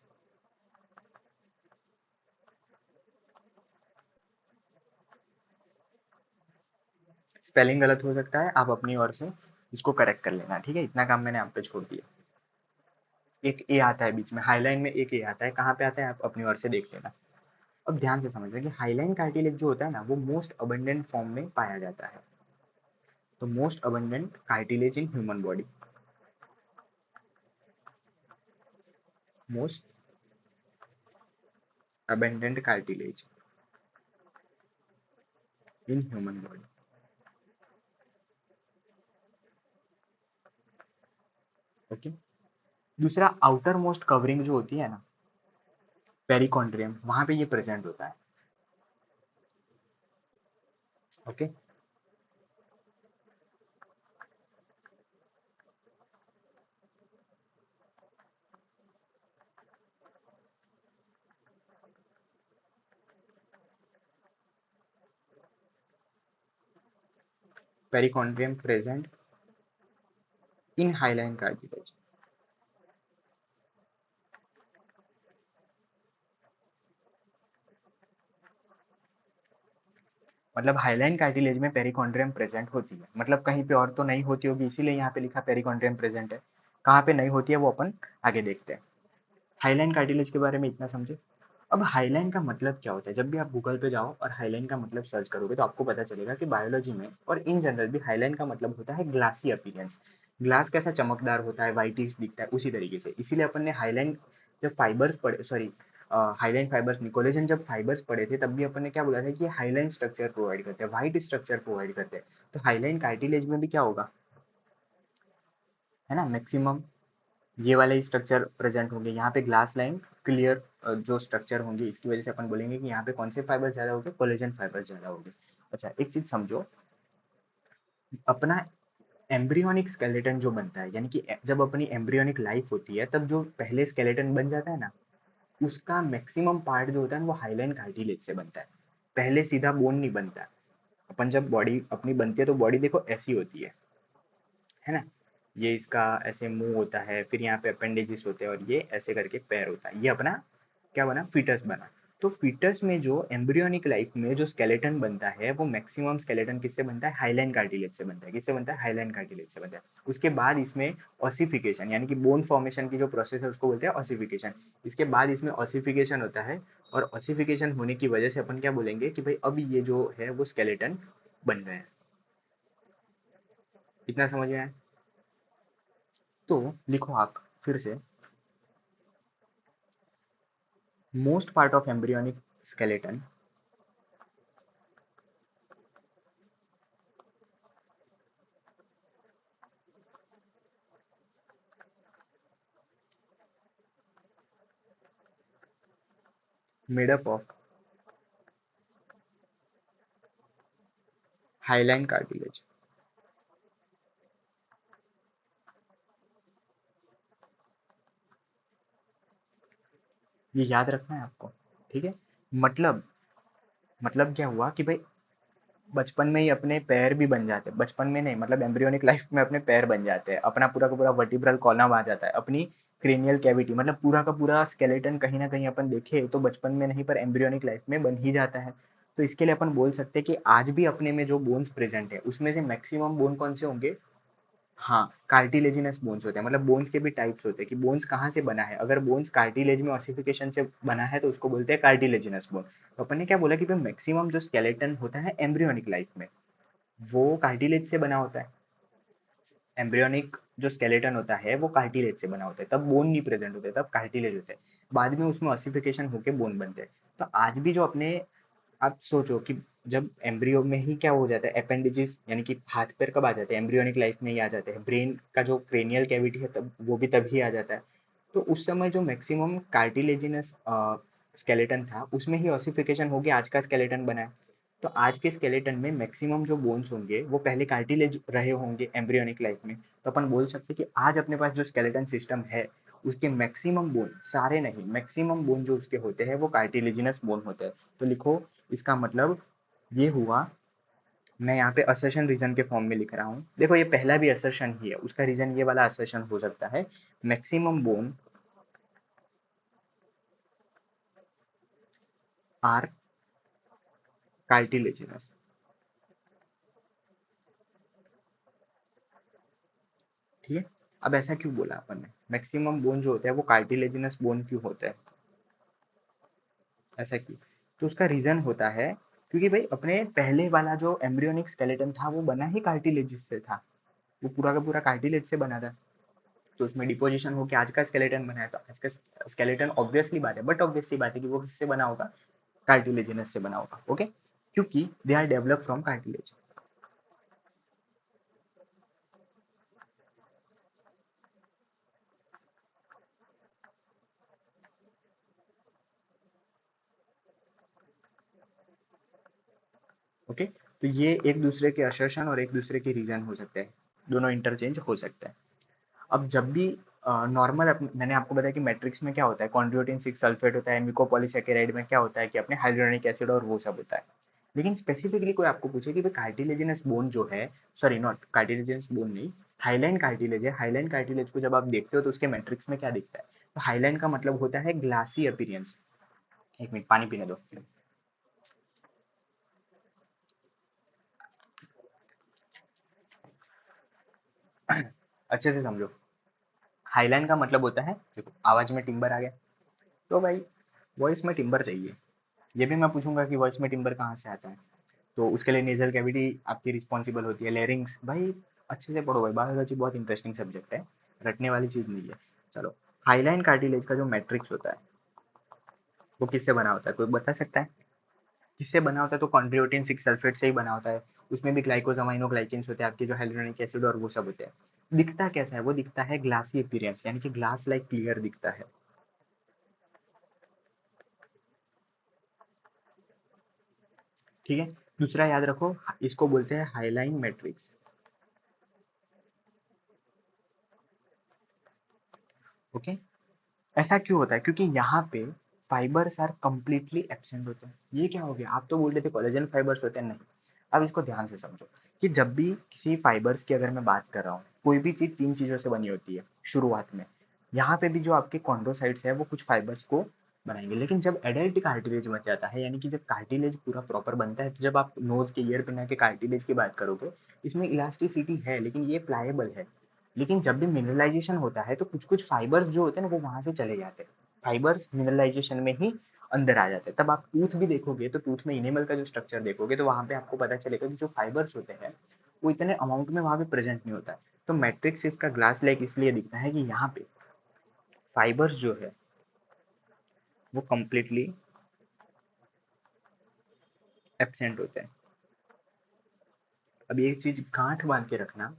Spelling गलत हो सकता है, आप अपनी ओर से इसको करेक्ट कर लेना, ठीक है। इतना काम मैंने आप पे छोड़ दिया। एक ए आता है बीच में, हाईलाइन में एक ए आता है, कहाँ पे आता है आप अपनी ओर से देख लेना। अब ध्यान से समझना कि हाईलाइन कार्टिलेज जो होता है ना, वो मोस्ट अबंडेंट फॉर्म में पाया जाता है। तो most abundant cartilage in human body, most abundant cartilage in human body, okay. दूसरा, आउटर मोस्ट कवरिंग जो होती है ना, पेरिकॉन्ड्रियम, वहां पे ये प्रेजेंट होता है, okay. Perichondrium present in hyaline cartilage. मतलब हाइलाइन कार्टिलेज में पेरिकॉन्ड्रियम प्रेजेंट होती है, मतलब कहीं पे और तो नहीं होती होगी, इसीलिए यहाँ पे लिखा पेरिकॉन्ड्रियम प्रेजेंट है। कहाँ पे नहीं होती है वो अपन आगे देखते हैं। हाइलाइन कार्टिलेज के बारे में इतना समझे। अब हाइलाइन का मतलब क्या होता है, जब भी आप गूगल पे जाओ और हाइलाइन का मतलब सर्च करोगे तो आपको पता चलेगा कि बायोलॉजी में और इन जनरल भी हाइलाइन का मतलब होता है ग्लासी अपीयरेंस। ग्लास कैसा चमकदार होता है, व्हाइटिश दिखता है, उसी तरीके से। इसीलिए अपन ने हाइलाइन जब फाइबर्स पढ़े, सॉरी हाइलाइन फाइबर्स नहीं, कोलेजन जब फाइबर्स पढ़े थे तब भी अपन ने क्या बोला था कि हाइलाइन स्ट्रक्चर प्रोवाइड करते हैं, व्हाइट स्ट्रक्चर प्रोवाइड करते हैं। तो हाइलाइन कार्टिलेज में भी क्या होगा, है ना, मैक्सिमम ये वाले स्ट्रक्चर प्रेजेंट होंगे। यहाँ पे ग्लास लाइन क्लियर जो स्ट्रक्चर होंगे, इसकी वजह से अपन बोलेंगे कि यहाँ पे कौन से फाइबर ज्यादा होंगे, कोलेजन फाइबर ज्यादा होंगे। अच्छा, एक चीज समझो, अपना एम्ब्रियोनिक स्केलेटन जो बनता है, यानी कि जब अपनी एम्ब्रियोनिक लाइफ होती है तब जो पहले स्केलेटन बन जाता है ना, उसका मैक्सिमम पार्ट जो होता है वो हाइलाइन कार्टिलेज से बनता है। पहले सीधा बोन नहीं बनता। अपन जब बॉडी अपनी बनती है तो बॉडी देखो ऐसी होती है ना, ये इसका ऐसे मुंह होता है, फिर यहाँ पे अपेंडेजिस होते हैं और ये ऐसे करके पैर होता है। ये अपना क्या बना, फीटस बना। तो फीटस में जो एम्ब्रियोनिक लाइफ में जो स्केलेटन बनता है वो मैक्सिमम स्केलेटन किससे बनता है, हाइलाइन कार्टिलेज से बनता है। किससे बनता है, हाइलाइन कार्टिलेज से बनता है। उसके बाद इसमें ऑसिफिकेशन, यानी कि बोन फॉर्मेशन की जो प्रोसेस है उसको बोलते हैं ऑसिफिकेशन। इसके बाद इसमें ऑसिफिकेशन होता है, और ऑसिफिकेशन होने की वजह से अपन क्या बोलेंगे कि भाई अब ये जो है वो स्केलेटन बन गए हैं। इतना समझ में आया। तो लिखो आप फिर से, most part of embryonic skeleton made up of hyaline cartilage। ये याद रखना है आपको, ठीक है। मतलब क्या हुआ कि भाई बचपन में ही अपने पैर भी बन जाते हैं, बचपन में नहीं मतलब एम्ब्रियोनिक लाइफ में अपने पैर बन जाते हैं, अपना पूरा का पूरा वर्टिब्रल कॉलम आ जाता है, अपनी क्रेनियल कैविटी, मतलब पूरा का पूरा स्केलेटन कहीं ना कहीं अपन देखे तो बचपन में नहीं पर एम्ब्रियोनिक लाइफ में बन ही जाता है। तो इसके लिए अपन बोल सकते हैं कि आज भी अपने में जो बोन्स प्रेजेंट है उसमें से मैक्सिमम बोन कौन से होंगे, हाँ, कार्टिलेजिनस बोन्स होते हैं। मतलब बोन्स के भी टाइप्स होते हैं कि बोन्स कहाँ से बना है। अगर बोन्स कार्टिलेज में ऑसिफिकेशन से बना है तो उसको बोलते हैं कार्टिलेजिनस बोन। तो अपन ने क्या बोला कि भाई मैक्सिमम जो स्केलेटन होता है एम्ब्रियोनिक लाइफ में वो कार्टिलेज से बना होता है। एम्ब्रियोनिक जो स्केलेटन होता है वो कार्टिलेज से बना होता है, तब बोन नहीं प्रेजेंट होते, तब कार्टिलेज होते हैं। बाद में उसमें ऑसिफिकेशन होकर बोन बनते हैं। तो आज भी जो अपने, आप सोचो कि जब एम्ब्रियो में ही क्या हो जाता है, अपेंडिजेस यानी कि हाथ पैर कब आ जाते हैं, एम्ब्रियोनिक लाइफ में ही आ जाते हैं। ब्रेन का जो क्रेनियल कैविटी है तब वो भी तभी आ जाता है। तो उस समय जो मैक्सिमम कार्टिलेजिनस स्केलेटन था उसमें ही ऑसिफिकेशन होकर आज का स्केलेटन बना है। तो आज के स्केलेटन में मैक्सिमम जो बोन्स होंगे वो पहले कार्टिलेज रहे होंगे एम्ब्रियोनिक लाइफ में। तो अपन बोल सकते हैं कि आज अपने पास जो स्केलेटन सिस्टम है उसके मैक्सिमम बोन, सारे नहीं, मैक्सिमम बोन जो उसके होते हैं वो कार्टिलेजिनस बोन होते हैं। तो लिखो, इसका मतलब ये हुआ। मैं यहाँ पे असर्शन रीजन के फॉर्म में लिख रहा हूँ। देखो ये पहला भी असर्शन ही है, उसका रीजन ये वाला असर्शन हो सकता है, मैक्सिमम बोन आर कार्टिलेजिनस। ठीक है। अब ऐसा क्यों बोला अपन ने, मैक्सिमम बोन जो होता है वो कार्टिलेजिनस बोन क्यों होता है, ऐसा क्यों। तो उसका रीजन होता है क्योंकि भाई अपने पहले वाला जो एम्ब्रियोनिक स्केलेटन था वो बना ही कार्टिलेजिस से था, वो पूरा का पूरा कार्टिलेज से बना था। तो उसमें डिपोजिशन होकर आज का स्केलेटन बना है। तो आज का स्केलेटन ऑब्वियसली बात है, बट ऑब्वियसली बात है कि वो किससे बना होगा, कार्टिलेजिनस से बना होगा। ओके, क्योंकि they are develop from cartilage. Okay, तो ये एक दूसरे के असर्शन और एक दूसरे के रीजन हो सकते हैं, दोनों इंटरचेंज हो सकते हैं। अब जब भी नॉर्मल, मैंने आपको बताया कि मैट्रिक्स में क्या होता है, कॉन्ड्रोटिन 6 सल्फेट होता है, म्यूकोपॉलीसेकेराइड में क्या होता है कि अपने हाइड्रोनिक एसिड और वो सब होता है। लेकिन स्पेसिफिकली कोई आपको पूछे कि भाई कार्टिलेजिनस बोन जो है, सॉरी नॉट कार्टिलेजिनस बोन नहीं, हाइलाइन कार्टिलेज है, हाइलाइन कार्टिलेज को जब आप देखते हो तो उसके मैट्रिक्स में क्या दिखता है, तो हाइलाइन का मतलब होता है ग्लासी अपीयरेंस। एक मिनट पानी पीने दो। अच्छे से समझो, हाईलाइन का मतलब होता है, देखो आवाज में टिम्बर आ गया, तो भाई वॉइस में टिम्बर चाहिए, ये भी मैं पूछूंगा कि वॉइस में टिम्बर कहाँ से आता है, तो उसके लिए नेजल कैविटी आपकी रिस्पॉन्सिबल होती है, लेरिंग्स, भाई अच्छे से पढ़ो भाई, बायोलॉजी बहुत इंटरेस्टिंग सब्जेक्ट है, रटने वाली चीज नहीं है। चलो, हाईलाइन कार्टिलेज का जो मैट्रिक्स होता है वो किससे बना होता है, कोई बता सकता है किससे बना होता है, तो कॉन्ड्रियोटिन 6 सल्फेट से ही बना होता है, उसमें भी ग्लाइकोज अमाइनो ग्लाइकेन्स होते हैं आपके, जो हेलोनिक एसिड और वो सब होते हैं। दिखता कैसा है, वो दिखता है ग्लासी अपीयरेंस, यानी कि ग्लास लाइक क्लियर दिखता है। ठीक है, दूसरा याद रखो, इसको बोलते हैं हाईलाइन मैट्रिक्स। ओके, ऐसा क्यों होता है, क्योंकि यहाँ पे फाइबर्स आर कंप्लीटली एब्सेंट होते हैं। ये क्या हो गया, आप तो बोल रहे थे कोलेजन फाइबर्स होते हैं, नहीं। अब इसको ध्यान से समझो कि जब भी किसी फाइबर्स की अगर मैं बात कर रहा हूँ, कोई भी चीज 3 चीजों से बनी होती है शुरुआत में, यहाँ पे भी जो आपके कॉन्ड्रोसाइट्स है वो कुछ फाइबर्स को बनाएंगे, लेकिन जब एडल्ट कार्टिलेज बन जाता है, यानी कि जब कार्टिलेज पूरा प्रॉपर बनता है, तो जब आप नोज के ईयर पिना के कार्टिलेज की बात करोगे, इसमें इलास्टिसिटी है, लेकिन ये प्लाएबल है। लेकिन जब भी मिनरलाइजेशन होता है तो कुछ कुछ फाइबर्स जो होते हैं ना वो वहां से चले जाते हैं, फाइबर्स मिनरलाइजेशन में ही अंदर आ जाते हैं। तब आप टूथ भी देखोगे तो टूथ में इनेमल का जो स्ट्रक्चर देखोगे तो वहां पे आपको पता चलेगा कि जो फाइबर्स होते हैं वो इतने अमाउंट में वहां पे प्रेजेंट नहीं होता है। तो मैट्रिक्स इसका ग्लास लाइक इसलिए दिखता है कि यहाँ पे फाइबर्स जो है वो कम्प्लीटली एब्सेंट होते हैं। अब ये चीज गांठ बांध के रखना,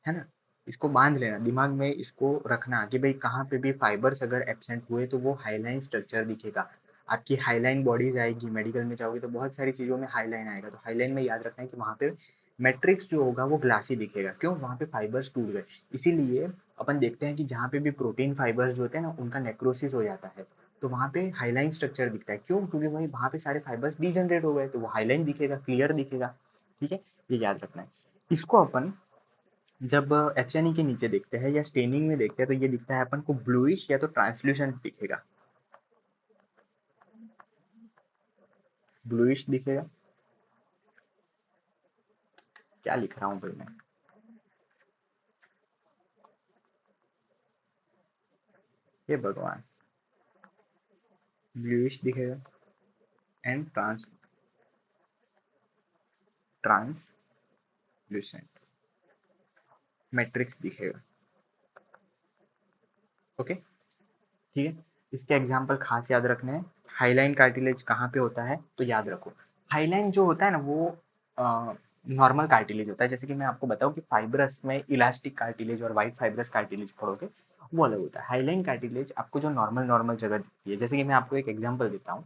है ना, इसको बांध लेना दिमाग में, इसको रखना कि भाई कहाँ पे भी फाइबर्स अगर एब्सेंट हुए तो वो हाईलाइन स्ट्रक्चर दिखेगा। आपकी हाईलाइन बॉडीज आएगी, मेडिकल में जाओगे तो बहुत सारी चीजों में हाईलाइन आएगा, तो हाईलाइन में याद रखना है कि वहाँ पे मैट्रिक्स जो होगा वो ग्लासी दिखेगा, क्यों, वहाँ पे फाइबर्स टूट गए। इसीलिए अपन देखते हैं कि जहाँ पे भी प्रोटीन फाइबर्स जो होते हैं ना उनका नेक्रोसिस हो जाता है, तो वहाँ पे हाईलाइन स्ट्रक्चर दिखता है, क्यों, क्योंकि भाई वहाँ पे सारे फाइबर्स डिजनरेट हो गए, तो वो हाईलाइन दिखेगा, क्लियर दिखेगा। ठीक है, ये याद रखना है। इसको अपन जब एचएनई के नीचे देखते हैं या स्टेनिंग में देखते हैं तो ये दिखता है अपन को ब्लूइश या तो ट्रांसल्यूसेंट दिखेगा, ब्लूइश दिखेगा। क्या लिख रहा हूँ भाई मैं, ये भगवान, ब्लूइश दिखेगा एंड ट्रांसल्यूसेंट मैट्रिक्स दिखेगा। ओके, ठीक है, इसके एग्जाम्पल खास याद रखने हैं। हाईलाइन कार्टिलेज कहाँ पे होता है, तो याद रखो, हाईलाइन जो होता है ना वो नॉर्मल कार्टिलेज होता है, जैसे कि मैं आपको बताऊं कि फाइब्रस में इलास्टिक कार्टिलेज और वाइट फाइब्रस कार्टिलेज पढ़ोगे वो अलग होता है। हाईलाइन कार्टिलेज आपको जो नॉर्मल नॉर्मल जगह दिखती है, जैसे कि मैं आपको एक एग्जाम्पल देता हूँ,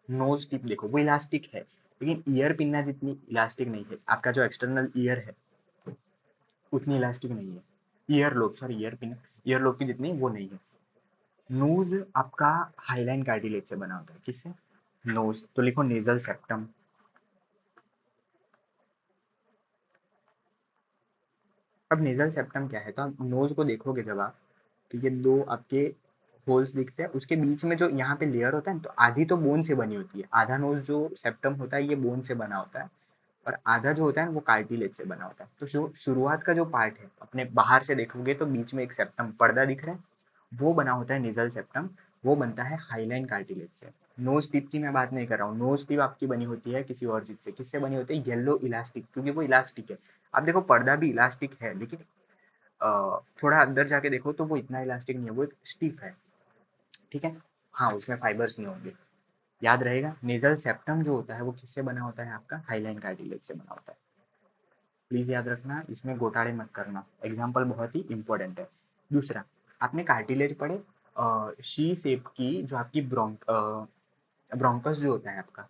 नोज टिप देखो वो इलास्टिक है, लेकिन ईयर पिन्ना जितनी इलास्टिक नहीं है, आपका जो एक्सटर्नल ईयर है उतनी इलास्टिक नहीं है, ear lobe, sorry year pin, ear lobe की जितनी वो नहीं है। नोज आपका हाईलाइन कार्टिलेज से बना होता है, किससे, नोज, तो लिखो नेजल सेप्टम। अब नेजल सेप्टम क्या है, तो आप नोज को देखोगे जब आप, तो ये दो आपके होल्स दिखते हैं, उसके बीच में जो यहाँ पे लेयर होता है तो आधी तो बोन से बनी होती है, आधा नोज जो सेप्टम होता है ये बोन से बना होता है, और आधा जो होता है वो कार्टिलेज से बना होता है। तो जो शुरुआत का जो पार्ट है अपने बाहर से देखोगे तो बीच में एक सेप्टम पर्दा दिख रहा है, वो बना होता है नेजल सेप्टम, वो बनता है हाईलाइन कार्टिलेज से। नोज टिप की मैं बात नहीं कर रहा हूँ, नोज टिप आपकी बनी होती है किसी और चीज से, किससे बनी होती है, येलो इलास्टिक, क्योंकि वो इलास्टिक है। आप देखो पर्दा भी इलास्टिक है, लेकिन थोड़ा अंदर जाके देखो तो वो इतना इलास्टिक नहीं है, वो एक स्टिफ है। ठीक है, हाँ उसमें फाइबर्स नहीं होंगे। याद रहेगा, नेजल सेप्टम जो होता है वो किससे बना होता है, आपका हाईलाइन कार्टिलेज से बना होता है। प्लीज याद रखना, इसमें घोटाले मत करना, एग्जाम्पल बहुत ही इंपॉर्टेंट है। दूसरा, आपने कार्टिलेज पढ़े, शी शेप की जो आपकी ब्रोंकस जो होता है आपका,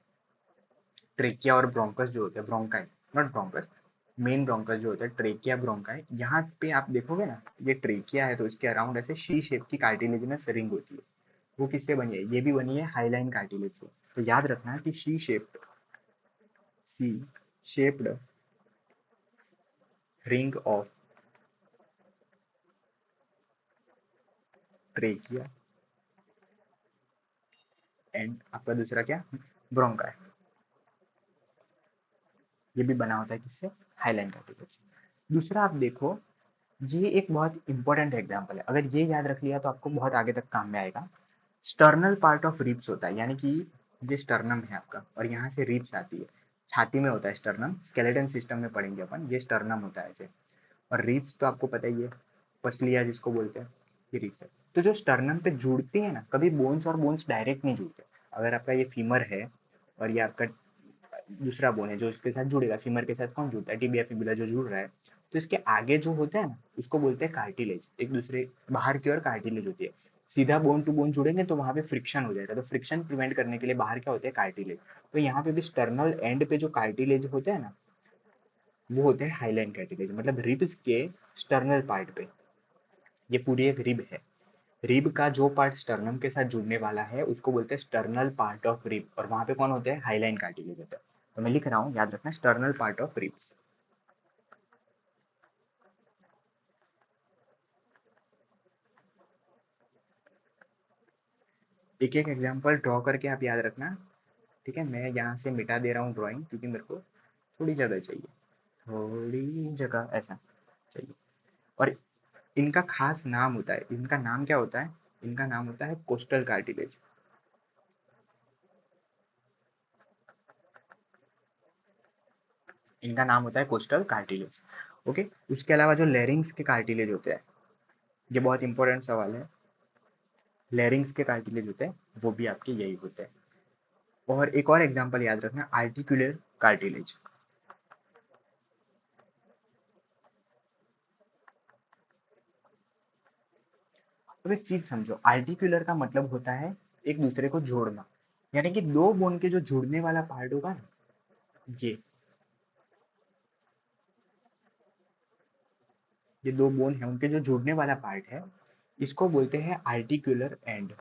ट्रेकिया और ब्रोंकस जो होते हैं, bronchi not bronchus, main bronchus जो होता है ट्रेकिया ब्रोंकाई, यहाँ पे आप देखोगे ना, ये ट्रेकिया है तो इसके अराउंड ऐसे शी शेप की कार्टिलेजिनस रिंग होती है, वो किससे बनी है, ये भी बनी है हाईलाइन कार्टिलेज से। तो याद रखना कि C shape C shaped ring of trachea and आपका दूसरा क्या, ब्रोंकाई। ये भी बना होता है किससे, हाइलाइन कार्टिलेज से। दूसरा आप देखो, ये एक बहुत इंपॉर्टेंट एग्जाम्पल है, अगर ये याद रख लिया तो आपको बहुत आगे तक काम में आएगा। स्टर्नल पार्ट ऑफ रिब्स होता है, यानी कि ये स्टर्नम है आपका और यहाँ से रिब्स आती है, छाती में होता है स्टर्नम, स्केलेटन सिस्टम में पढ़ेंगे अपन, ये स्टर्नम होता है ऐसे। और रिब्स तो आपको पता ही है, पसलिया जिसको बोलते हैं, ये रिब्स है। तो जो स्टर्नम पे जुड़ते हैं ना, कभी बोन्स और बोन्स डायरेक्ट नहीं जुड़ते। अगर आपका ये फीमर है और ये आपका दूसरा बोन है जो इसके साथ जुड़ेगा, फीमर के साथ कौन जुड़ता है, टिबिया फिबुला जो जुड़ रहा है, तो इसके आगे जो होता है ना, उसको बोलते हैं कार्टिलेज। एक दूसरे बाहर की ओर कार्टिलेज होती है, सीधा बोन टू बोन जुड़ेंगे तो वहां पे फ्रिक्शन हो जाएगा, तो फ्रिक्शन प्रिवेंट करने के लिए बाहर क्या होते हैं, कार्टिलेज। तो यहाँ पे भी स्टर्नल एंड पे जो कार्टिलेज होते हैं ना, वो होते हैं हाइलाइन कार्टिलेज, मतलब रिब्स के स्टर्नल पार्ट पे। ये पूरी एक रिब है, रिब का जो पार्ट स्टर्नम के साथ जुड़ने वाला है उसको बोलते हैं स्टर्नल पार्ट ऑफ रिब, और वहां पे कौन होते हैं, हाइलाइन कार्टिलेज होता है। तो मैं लिख रहा हूँ, याद रखना, स्टर्नल पार्ट ऑफ रिब्स। एक एक एग्जाम्पल ड्रॉ करके आप याद रखना, ठीक है। मैं यहाँ से मिटा दे रहा हूँ ड्राइंग, क्योंकि मेरे को थोड़ी जगह चाहिए, थोड़ी जगह ऐसा चाहिए। और इनका खास नाम होता है, इनका नाम क्या होता है, इनका नाम होता है कोस्टल कार्टिलेज। इनका नाम होता है कोस्टल कार्टिलेज। ओके। उसके अलावा जो लेरिंग्स के कार्टिलेज होते हैं, ये बहुत इंपॉर्टेंट सवाल है, लेरिंग्स के कार्टिलेज होते हैं, वो भी आपके यही होते हैं। और एक और एग्जांपल याद रखना, आर्टिकुलर कार्टिलेज। अब एक चीज समझो, आर्टिकुलर का मतलब होता है एक दूसरे को जोड़ना, यानी कि दो बोन के जो जुड़ने वाला पार्ट होगा ना, ये दो बोन है उनके जो जुड़ने वाला पार्ट है, इसको बोलते हैं आर्टिकुलर एंड।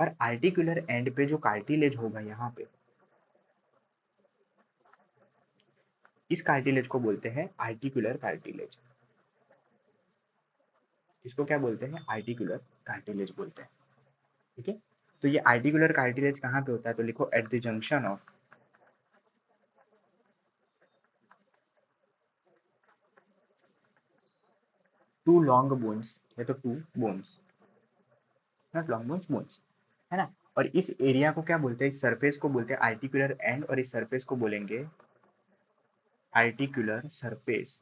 और आर्टिकुलर एंड पे जो कार्टिलेज होगा यहाँ पे, इस कार्टिलेज को बोलते हैं आर्टिकुलर कार्टिलेज। इसको क्या बोलते हैं, आर्टिकुलर कार्टिलेज बोलते हैं। ठीक है। तो ये आर्टिकुलर कार्टिलेज कहाँ पे होता है, तो लिखो at the junction of two long bones, या तो two bones, not long bones, bones, है ना। और इस एरिया को क्या बोलते हैं, इस सरफेस को बोलते हैं आर्टिकुलर एंड, और इस सरफेस को बोलेंगे आर्टिकुलर सरफेस।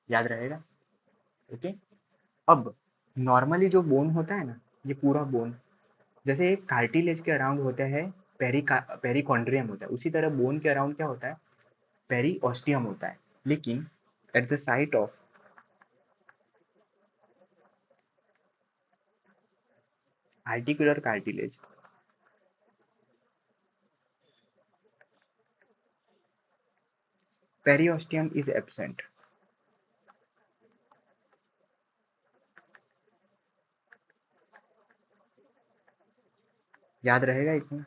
याद रहेगा। ओके। अब नॉर्मली जो बोन होता है ना, ये पूरा बोन, जैसे एक कार्टिलेज के अराउंड होता है पेरिकॉन्ड्रियम होता है, उसी तरह बोन के अराउंड क्या होता है, पेरिओस्टियम होता है। लेकिन at the site of articular cartilage, periosteum is absent. याद रहेगा इतना,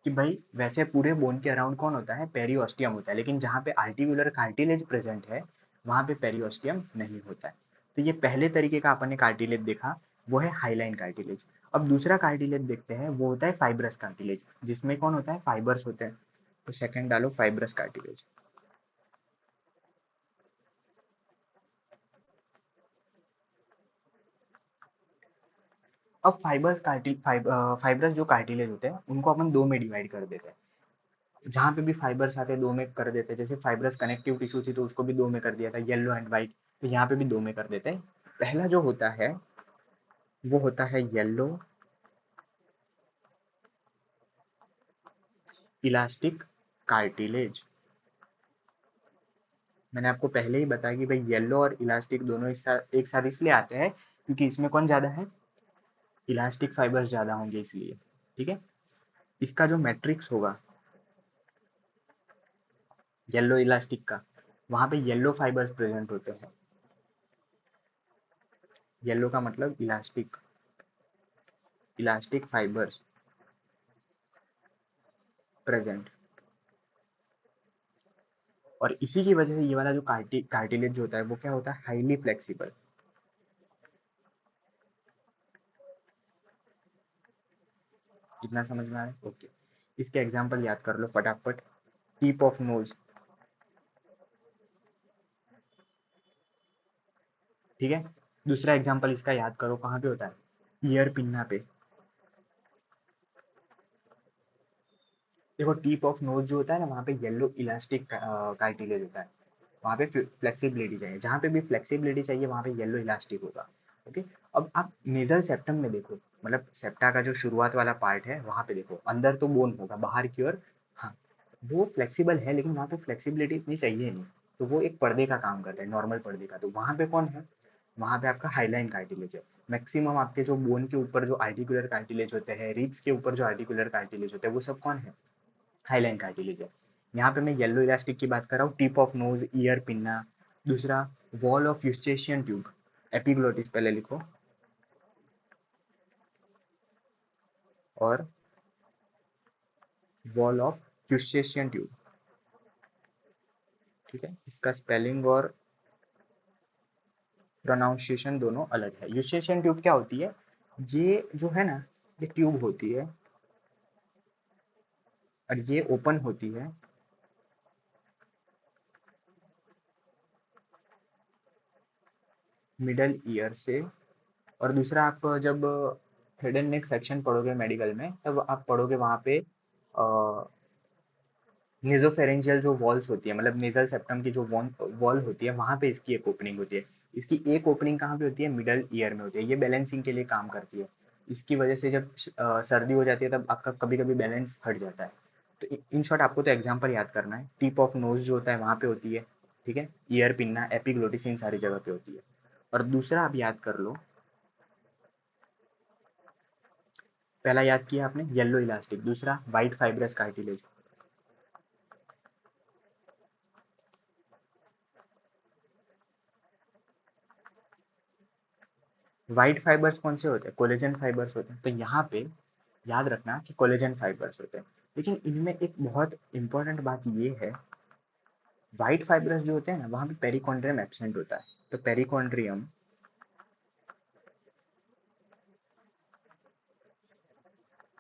कि भाई वैसे पूरे बोन के अराउंड कौन होता है, पेरिओस्टियम होता है, लेकिन जहाँ पे आर्टिकुलर कार्टिलेज प्रेजेंट है वहाँ पे पेरिओस्टियम नहीं होता है। तो ये पहले तरीके का अपन ने कार्टिलेज देखा, वो है हाइलाइन कार्टिलेज। अब दूसरा कार्टिलेज देखते हैं, वो होता है फाइब्रस कार्टिलेज, जिसमें कौन होता है, फाइबर्स होते हैं। तो सेकंड डालो, फाइब्रस कार्टिलेज। अब फाइब्रस जो कार्टिलेज होते हैं उनको अपन दो में डिवाइड कर देते हैं। जहाँ पे भी फाइबर्स आते हैं दो में कर देते हैं, जैसे फाइब्रस कनेक्टिव टिश्यू थी तो उसको भी दो में कर दिया था, येलो एंड व्हाइट, तो यहाँ पे भी दो में कर देते हैं। पहला जो होता है वो होता है येलो इलास्टिक कार्टिलेज। मैंने आपको पहले ही बताया कि भाई येलो और इलास्टिक दोनों एक साथ इसलिए आते हैं क्योंकि इसमें कौन ज्यादा है, इलास्टिक फाइबर्स ज्यादा होंगे इसलिए। ठीक है। इसका जो मैट्रिक्स होगा येलो इलास्टिक का, वहां पे येलो फाइबर्स प्रेजेंट होते हैं। येलो का मतलब इलास्टिक, इलास्टिक फाइबर्स प्रेजेंट, और इसी की वजह से ये वाला जो कार्टिलेज जो होता है वो क्या होता है, हाईली फ्लेक्सिबल। इतना समझ में आ रहा है? ओके, इसके एग्जांपल याद कर लो फटाफट। टिप ऑफ नोज, ठीक है। दूसरा एग्जांपल इसका याद करो, कहाँ पे होता है, ईयर पिन्ना पे। देखो टिप ऑफ नोज जो होता है ना, वहाँ पे येलो इलास्टिक कार्टिलेज होता है, वहाँ पे फ्लेक्सिबिलिटी चाहिए, जहाँ पे भी फ्लेक्सिबिलिटी चाहिए वहाँ पे येलो इलास्टिक होगा। ओके, अब आप नेजल सेप्टम में देखो, मतलब सेप्टा का जो शुरुआत वाला पार्ट है वहाँ पे देखो, अंदर तो बोन होगा, बाहर की ओर हाँ, वो फ्लेक्सिबल है लेकिन वहाँ पे फ्लेक्सिबिलिटी इतनी चाहिए नहीं, तो वो एक पर्दे का काम करता है, नॉर्मल पर्दे का। तो वहाँ पे कौन है, वहाँ पे आपका हाईलाइन कार्टिलेज है। मैक्सिमम आपके जो बोन के ऊपर जो आर्टिकुलर कार्टिलेज होते हैं, रिब्स के ऊपर जो आर्टिकुलर कार्टिलेज होते हैं, वो सब कौन है, हाईलाइन कार्टिलेज है। यहाँ पे मैं येलो इलास्टिक की बात कर रहा हूँ, tip of nose, ear pinna. दूसरा, wall of Eustachian tube, epiglottis पहले लिखो, और वॉल ऑफ यूस्टेशियन ट्यूब, ठीक है। इसका स्पेलिंग और प्रोनाउंसिएशन दोनों अलग है। यूस्टेशियन ट्यूब क्या होती है, ये जो है ना, ये ट्यूब होती है और ये ओपन होती है मिडल ईयर से। और दूसरा, आप जब हेड एंड नेक सेक्शन पढ़ोगे मेडिकल में, तब आप पढ़ोगे वहाँ पे नेजोफेरेंजियल जो वॉल्स होती है, मतलब नेजल सेप्टम की जो वॉल होती है, वहाँ पे इसकी एक ओपनिंग होती है। इसकी एक ओपनिंग कहाँ पे होती है, मिडल ईयर में होती है। ये बैलेंसिंग के लिए काम करती है। इसकी वजह से जब सर्दी हो जाती है तब आपका कभी कभी बैलेंस हट जाता है। तो इन शॉर्ट आपको तो एग्जाम्पल याद करना है, टिप ऑफ नोज जो होता है वहाँ पे होती है, ठीक है। ईयर पिन्ना, एपिग्लोटिस, इन सारी जगह पे होती है। और दूसरा आप याद कर लो, पहला याद किया आपने येलो इलास्टिक, दूसरा white fibrous cartilage. White fibres कौन से होते हैं, कोलेजन फाइबर्स होते हैं। तो यहाँ पे याद रखना कि कोलेजन फाइबर्स होते हैं। लेकिन इनमें एक बहुत इंपॉर्टेंट बात ये है, व्हाइट फाइबर्स जो होते हैं ना, वहाँ पे पेरिकॉन्ड्रियम एब्सेंट होता है। तो perichondrium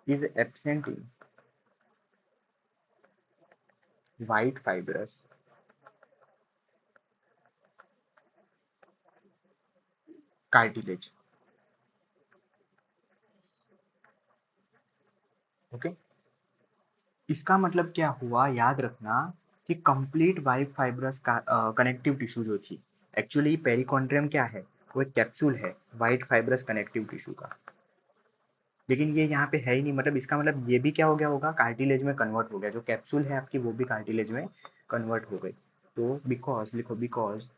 is absent in white fibrous cartilage. Okay, इसका मतलब क्या हुआ, याद रखना कि कंप्लीट व्हाइट फाइबरस का कनेक्टिव टिश्यू जो थी, एक्चुअली पेरिकॉन्ड्रियम क्या है, वो एक कैप्सूल है व्हाइट फाइबरस कनेक्टिव टिश्यू का। लेकिन ये यहाँ पे है ही नहीं, मतलब इसका मतलब ये भी क्या हो गया होगा, कार्टिलेज में कन्वर्ट हो गया। जो कैप्सूल है आपकी वो भी कार्टिलेज में कन्वर्ट हो गई। तो बिकॉज लिखो, बिकॉज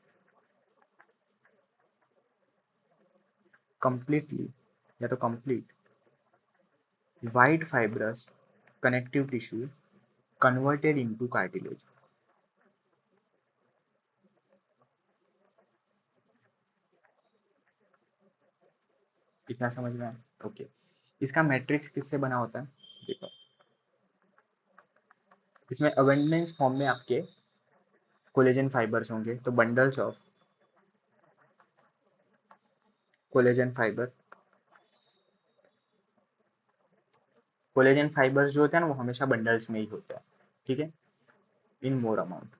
कंप्लीटली, या तो complete white fibrous connective tissue converted into cartilage. इतना समझ में आया? ओके, इसका मैट्रिक्स किससे बना होता है, देखो इसमें अबेंडेंस फॉर्म में आपके कोलेजन फाइबर्स होंगे, तो bundles of collagen fibre, collagen fibres जो होते हैं ना वो हमेशा बंडल्स में ही होता है, ठीक है, इन मोर अमाउंट।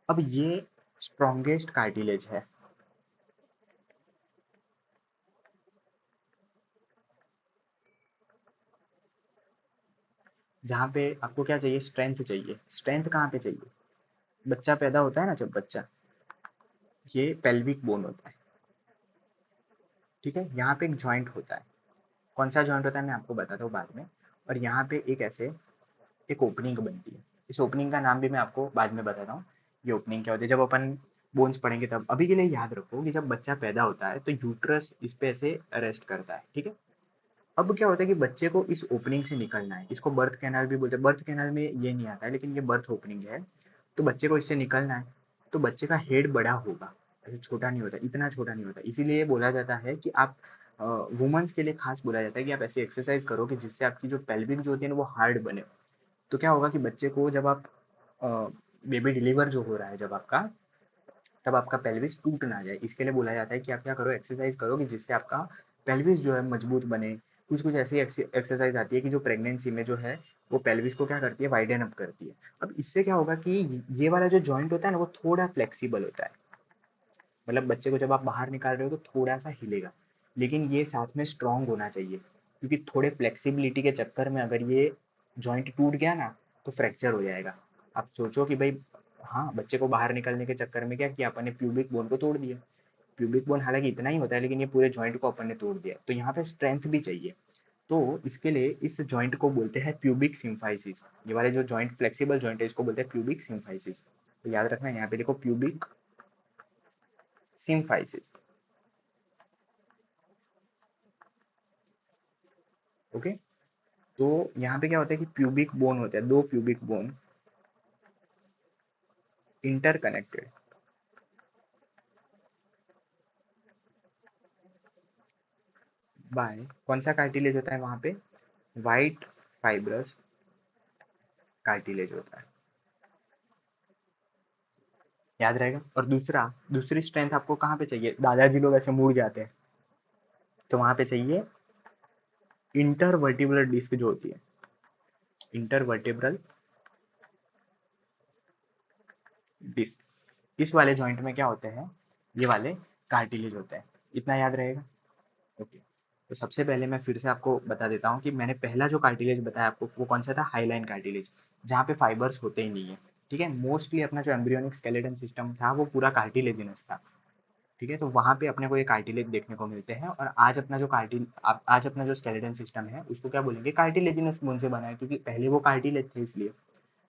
अब ये स्ट्रॉन्गेस्ट कार्टिलेज है, जहाँ पे आपको क्या चाहिए, स्ट्रेंथ चाहिए। स्ट्रेंथ कहाँ पे चाहिए, बच्चा पैदा होता है ना, जब बच्चा, ये पेल्विक बोन होता है, ठीक है। यहाँ पे एक जॉइंट होता है, कौन सा जॉइंट होता है मैं आपको बताता हूँ बाद में। और यहाँ पे एक ऐसे एक ओपनिंग बनती है, इस ओपनिंग का नाम भी मैं आपको बाद में बताता हूँ। ये ओपनिंग क्या होती है, जब अपन बोन्स पढ़ेंगे तब। अभी के लिए याद रखो कि जब बच्चा पैदा होता है तो यूट्रस इस पे ऐसे अरेस्ट करता है, ठीक है। अब क्या होता है कि बच्चे को इस ओपनिंग से निकलना है, इसको बर्थ कैनाल भी बोलते हैं। बर्थ कैनाल में ये नहीं आता है लेकिन ये बर्थ ओपनिंग है। तो बच्चे को इससे निकलना है, तो बच्चे का हेड बड़ा होगा, ऐसे छोटा नहीं होता, इतना छोटा नहीं होता। इसीलिए बोला जाता है कि आप वुमेन्स के लिए खास बोला जाता है कि आप ऐसी एक्सरसाइज करो कि जिससे आपकी जो पेल्विक जो होती है ना वो हार्ड बने। तो क्या होगा कि बच्चे को जब आप बेबी डिलीवर जो हो रहा है जब आपका, तब आपका पेल्विस टूट ना जाए, इसके लिए बोला जाता है कि आप क्या करो, एक्सरसाइज करो कि जिससे आपका पेल्विस जो है मजबूत बने। कुछ कुछ ऐसी एक्सरसाइज आती है कि जो प्रेगनेंसी में जो है वो पेल्विस को क्या करती है, वाइडन अप करती है। अब इससे क्या होगा कि ये वाला जो जॉइंट होता है ना वो थोड़ा फ्लेक्सिबल होता है। मतलब बच्चे को जब आप बाहर निकाल रहे हो तो थोड़ा सा हिलेगा, लेकिन ये साथ में स्ट्रांग होना चाहिए, क्योंकि थोड़े फ्लेक्सिबिलिटी के चक्कर में अगर ये जॉइंट टूट गया ना तो फ्रैक्चर हो जाएगा। आप सोचो कि भाई, हाँ, बच्चे को बाहर निकालने के चक्कर में क्या किया अपन ने, प्यूबिक बोन को तोड़ दिया। प्यूबिक बोन हालांकि इतना ही होता है, लेकिन ये पूरे जॉइंट को अपन ने तोड़ दिया, तो यहाँ पे स्ट्रेंथ भी चाहिए। तो इसके लिए इस जॉइंट को बोलते हैं प्यूबिक सिम्फाइसिस। ये वाले जो जॉइंट, फ्लेक्सिबल जॉइंट है, इसको बोलते हैं प्यूबिक सिम्फाइसिस। तो याद रखना, यहाँ पे देखो प्यूबिक सिम्फाइसिस। ओके। तो यहाँ पे क्या होता है कि प्यूबिक बोन होता है, दो प्यूबिक बोन इंटरकनेक्टेड बाय, कौन सा कार्टिलेज होता है वहां पे, वाइट फाइब्रस कार्टिलेज होता है। याद रहेगा। और दूसरी स्ट्रेंथ आपको कहाँ पे चाहिए, दादाजी लोग ऐसे मुड़ जाते हैं, तो वहां पे चाहिए इंटरवर्टिब्रल डिस्क जो होती है, इंटरवर्टिब्रल डिस्क। इस वाले जॉइंट में क्या होते हैं, ये वाले कार्टिलेज होते हैं। इतना याद रहेगा। ओके। तो सबसे पहले मैं फिर से आपको बता देता हूँ कि मैंने पहला जो कार्टिलेज बताया आपको वो कौन सा था, हाईलाइन कार्टिलेज, जहाँ पे फाइबर्स होते ही नहीं है। ठीक है, मोस्टली अपना जो एम्ब्रियोनिक स्केलेटन सिस्टम था वो पूरा कार्टिलेजिनस था। ठीक है, तो वहाँ पे अपने को ये कार्टिलेज देखने को मिलते हैं। और आज अपना जो स्केलेटन सिस्टम है उसको क्या बोलेंगे, कार्टिलेजिनस बोन से बना है, क्योंकि पहले वो कार्टिलेज थे इसलिए।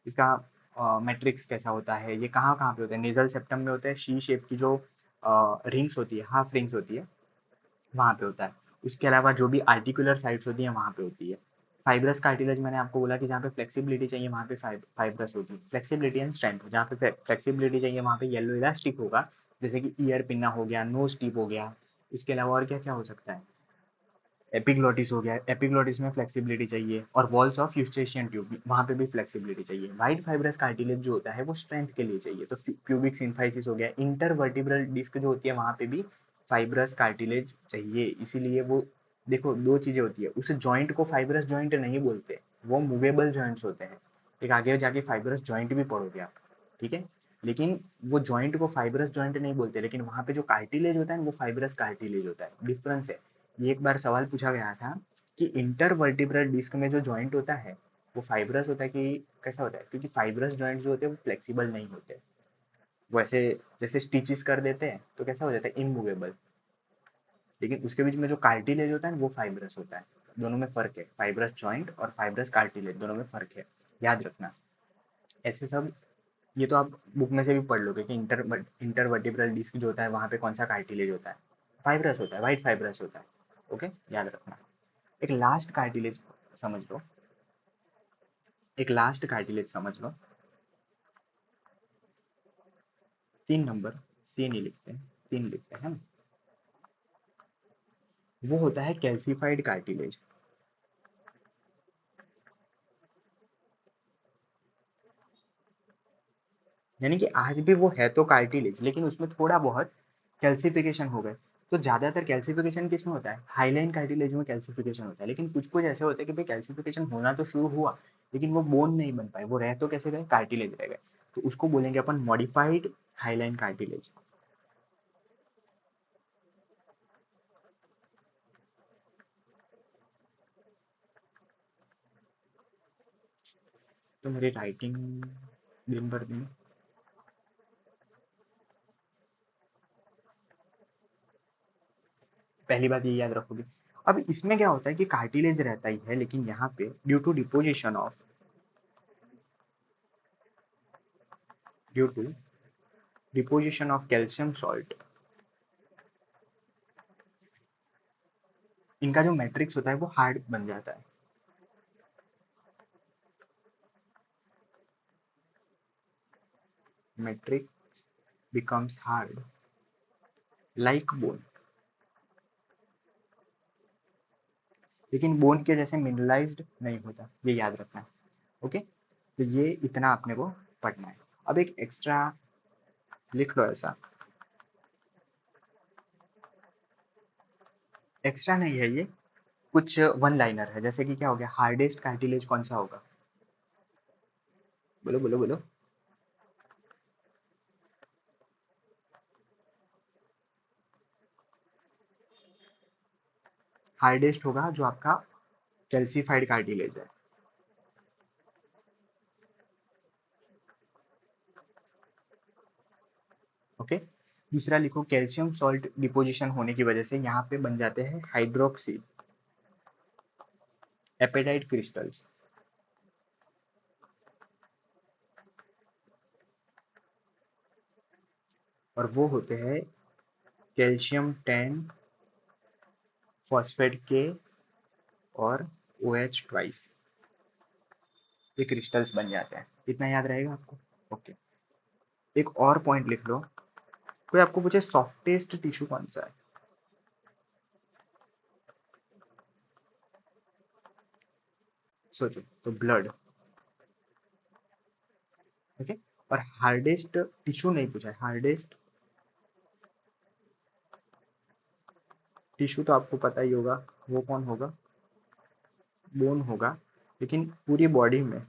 इसका मैट्रिक्स कैसा होता है, ये कहाँ कहाँ पे होता है, नेजल सेप्टम में होता है, शी शेप की जो रिंग्स होती है, हाफ रिंग्स होती है, वहाँ पे होता है। उसके अलावा जो भी आर्टिकुलर साइट्स होती हैं वहाँ पे होती है। फाइब्रस कार्टिलेज मैंने आपको बोला कि जहाँ पे फ्लेक्सिबिलिटी चाहिए वहाँ पे फाइब्रस होगी, फ्लेक्सिबिलिटी एंड स्ट्रेंथ। जहाँ पे फ्लेक्सिबिलिटी चाहिए वहाँ पे येलो इलास्टिक होगा, जैसे कि ईयर पिन्ना हो गया, नोज टिप हो गया। उसके अलावा और क्या क्या हो सकता है, एपिग्लोटिस हो गया, एपिग्लोटिस में फ्लेक्सिबिलिटी चाहिए। और वॉल्स ऑफ यूस्टेशियन ट्यूब, वहाँ पे भी फ्लेक्सिबिलिटी चाहिए। वाइट फाइब्रस कार्टिलेज जो होता है वो स्ट्रेंथ के लिए चाहिए। तो प्यूबिक सिम्फाइसिस हो गया, इंटरवर्टिब्रल डिस्क जो होती है वहाँ पे भी फाइब्रस कार्टिलेज चाहिए। इसीलिए वो, देखो, दो चीजें होती है, उस जॉइंट को फाइब्रस जॉइंट नहीं बोलते, वो मूवेबल जॉइंट्स होते हैं। एक आगे जाके फाइब्रस जॉइंट भी पढ़ोगे आप। ठीक है, लेकिन वो जॉइंट को फाइब्रस जॉइंट नहीं बोलते, लेकिन वहाँ पे जो कार्टिलेज होता है वो फाइब्रस कार्टिलेज होता है, डिफरेंस है। ये एक बार सवाल पूछा गया था कि इंटरवर्टिब्रल डिस्क में जो जॉइंट होता है वो फाइब्रस होता है कि कैसा होता है, क्योंकि फाइब्रस जॉइंट जो होते हैं वो फ्लेक्सिबल नहीं होते, वो ऐसे जैसे स्टिचेस कर देते हैं तो कैसा हो जाता है, इमूवेबल। लेकिन उसके बीच में जो कार्टिलेज होता है वो फाइब्रस होता है। दोनों में फर्क है, फाइब्रस जॉइंट और फाइब्रस कार्टिलेज दोनों में फर्क है, याद रखना। ऐसे सब, ये तो आप बुक में से भी पढ़ लोगे कि इंटरवर्टिब्रल डिस्क जो होता है वहाँ पे कौन सा कार्टिलेज होता है, फाइब्रस होता है, वाइट फाइब्रस होता है। ओके, याद रखना। एक लास्ट कार्टिलेज समझ लो, एक लास्ट कार्टिलेज समझ लो, 3 नंबर, सी नहीं लिखते हैं, 3 लिखते हैं ना, वो होता है कैल्सिफाइड कार्टिलेज। यानी कि आज भी वो है तो कार्टिलेज, लेकिन उसमें थोड़ा बहुत कैल्सिफिकेशन हो गए। तो ज्यादातर कैल्सिफिकेशन किस में होता है, हाईलाइन कार्टिलेज में कैल्सिफिकेशन होता है। लेकिन कुछ कुछ ऐसे होते हैं कि भाई कैल्सिफिकेशन होना तो शुरू हुआ, लेकिन वो बोन नहीं बन पाए, वो रह तो कैसे गए, कार्टिलेज रह गए। तो उसको बोलेंगे अपन मॉडिफाइड हाईलाइन कार्टिलेज। तो मेरी राइटिंग दिन भर दिन, पहली बात ये याद रखोगे। अब इसमें क्या होता है कि कार्टिलेज रहता ही है, लेकिन यहाँ पे due to deposition of calcium salt, इनका जो मैट्रिक्स होता है वो हार्ड बन जाता है। Matrix becomes hard like bone. लेकिन बोन के जैसे मिनरलाइज्ड नहीं होता, ये याद रखना है। ओके, तो ये इतना आपने को पढ़ना है। अब एक एक्स्ट्रा लिख लो ऐसा, एक्स्ट्रा नहीं है ये, कुछ वन लाइनर है, जैसे कि क्या हो गया, हार्डेस्ट कार्टिलेज कौन सा होगा, बोलो बोलो बोलो। हार्डेस्ट होगा जो आपका कैल्सीफाइड कार्टिलेज है। ओके, दूसरा लिखो, कैल्शियम सॉल्ट डिपोजिशन होने की वजह से यहाँ पे बन जाते हैं हाइड्रोक्सी एपेटाइट क्रिस्टल्स, और वो होते हैं कैल्शियम 10 फॉस्फेट के और OH ट्वाइस, ये क्रिस्टल्स बन जाते हैं। इतना याद रहेगा आपको। ओके, एक और पॉइंट लिख लो, कोई आपको पूछे सॉफ्टेस्ट टिश्यू कौन सा है, सोचो, तो ब्लड। ओके, और हार्डेस्ट टिश्यू नहीं पूछा है, हार्डेस्ट टिश्यू तो आपको पता ही होगा, वो कौन होगा, बोन होगा, लेकिन पूरी बॉडी में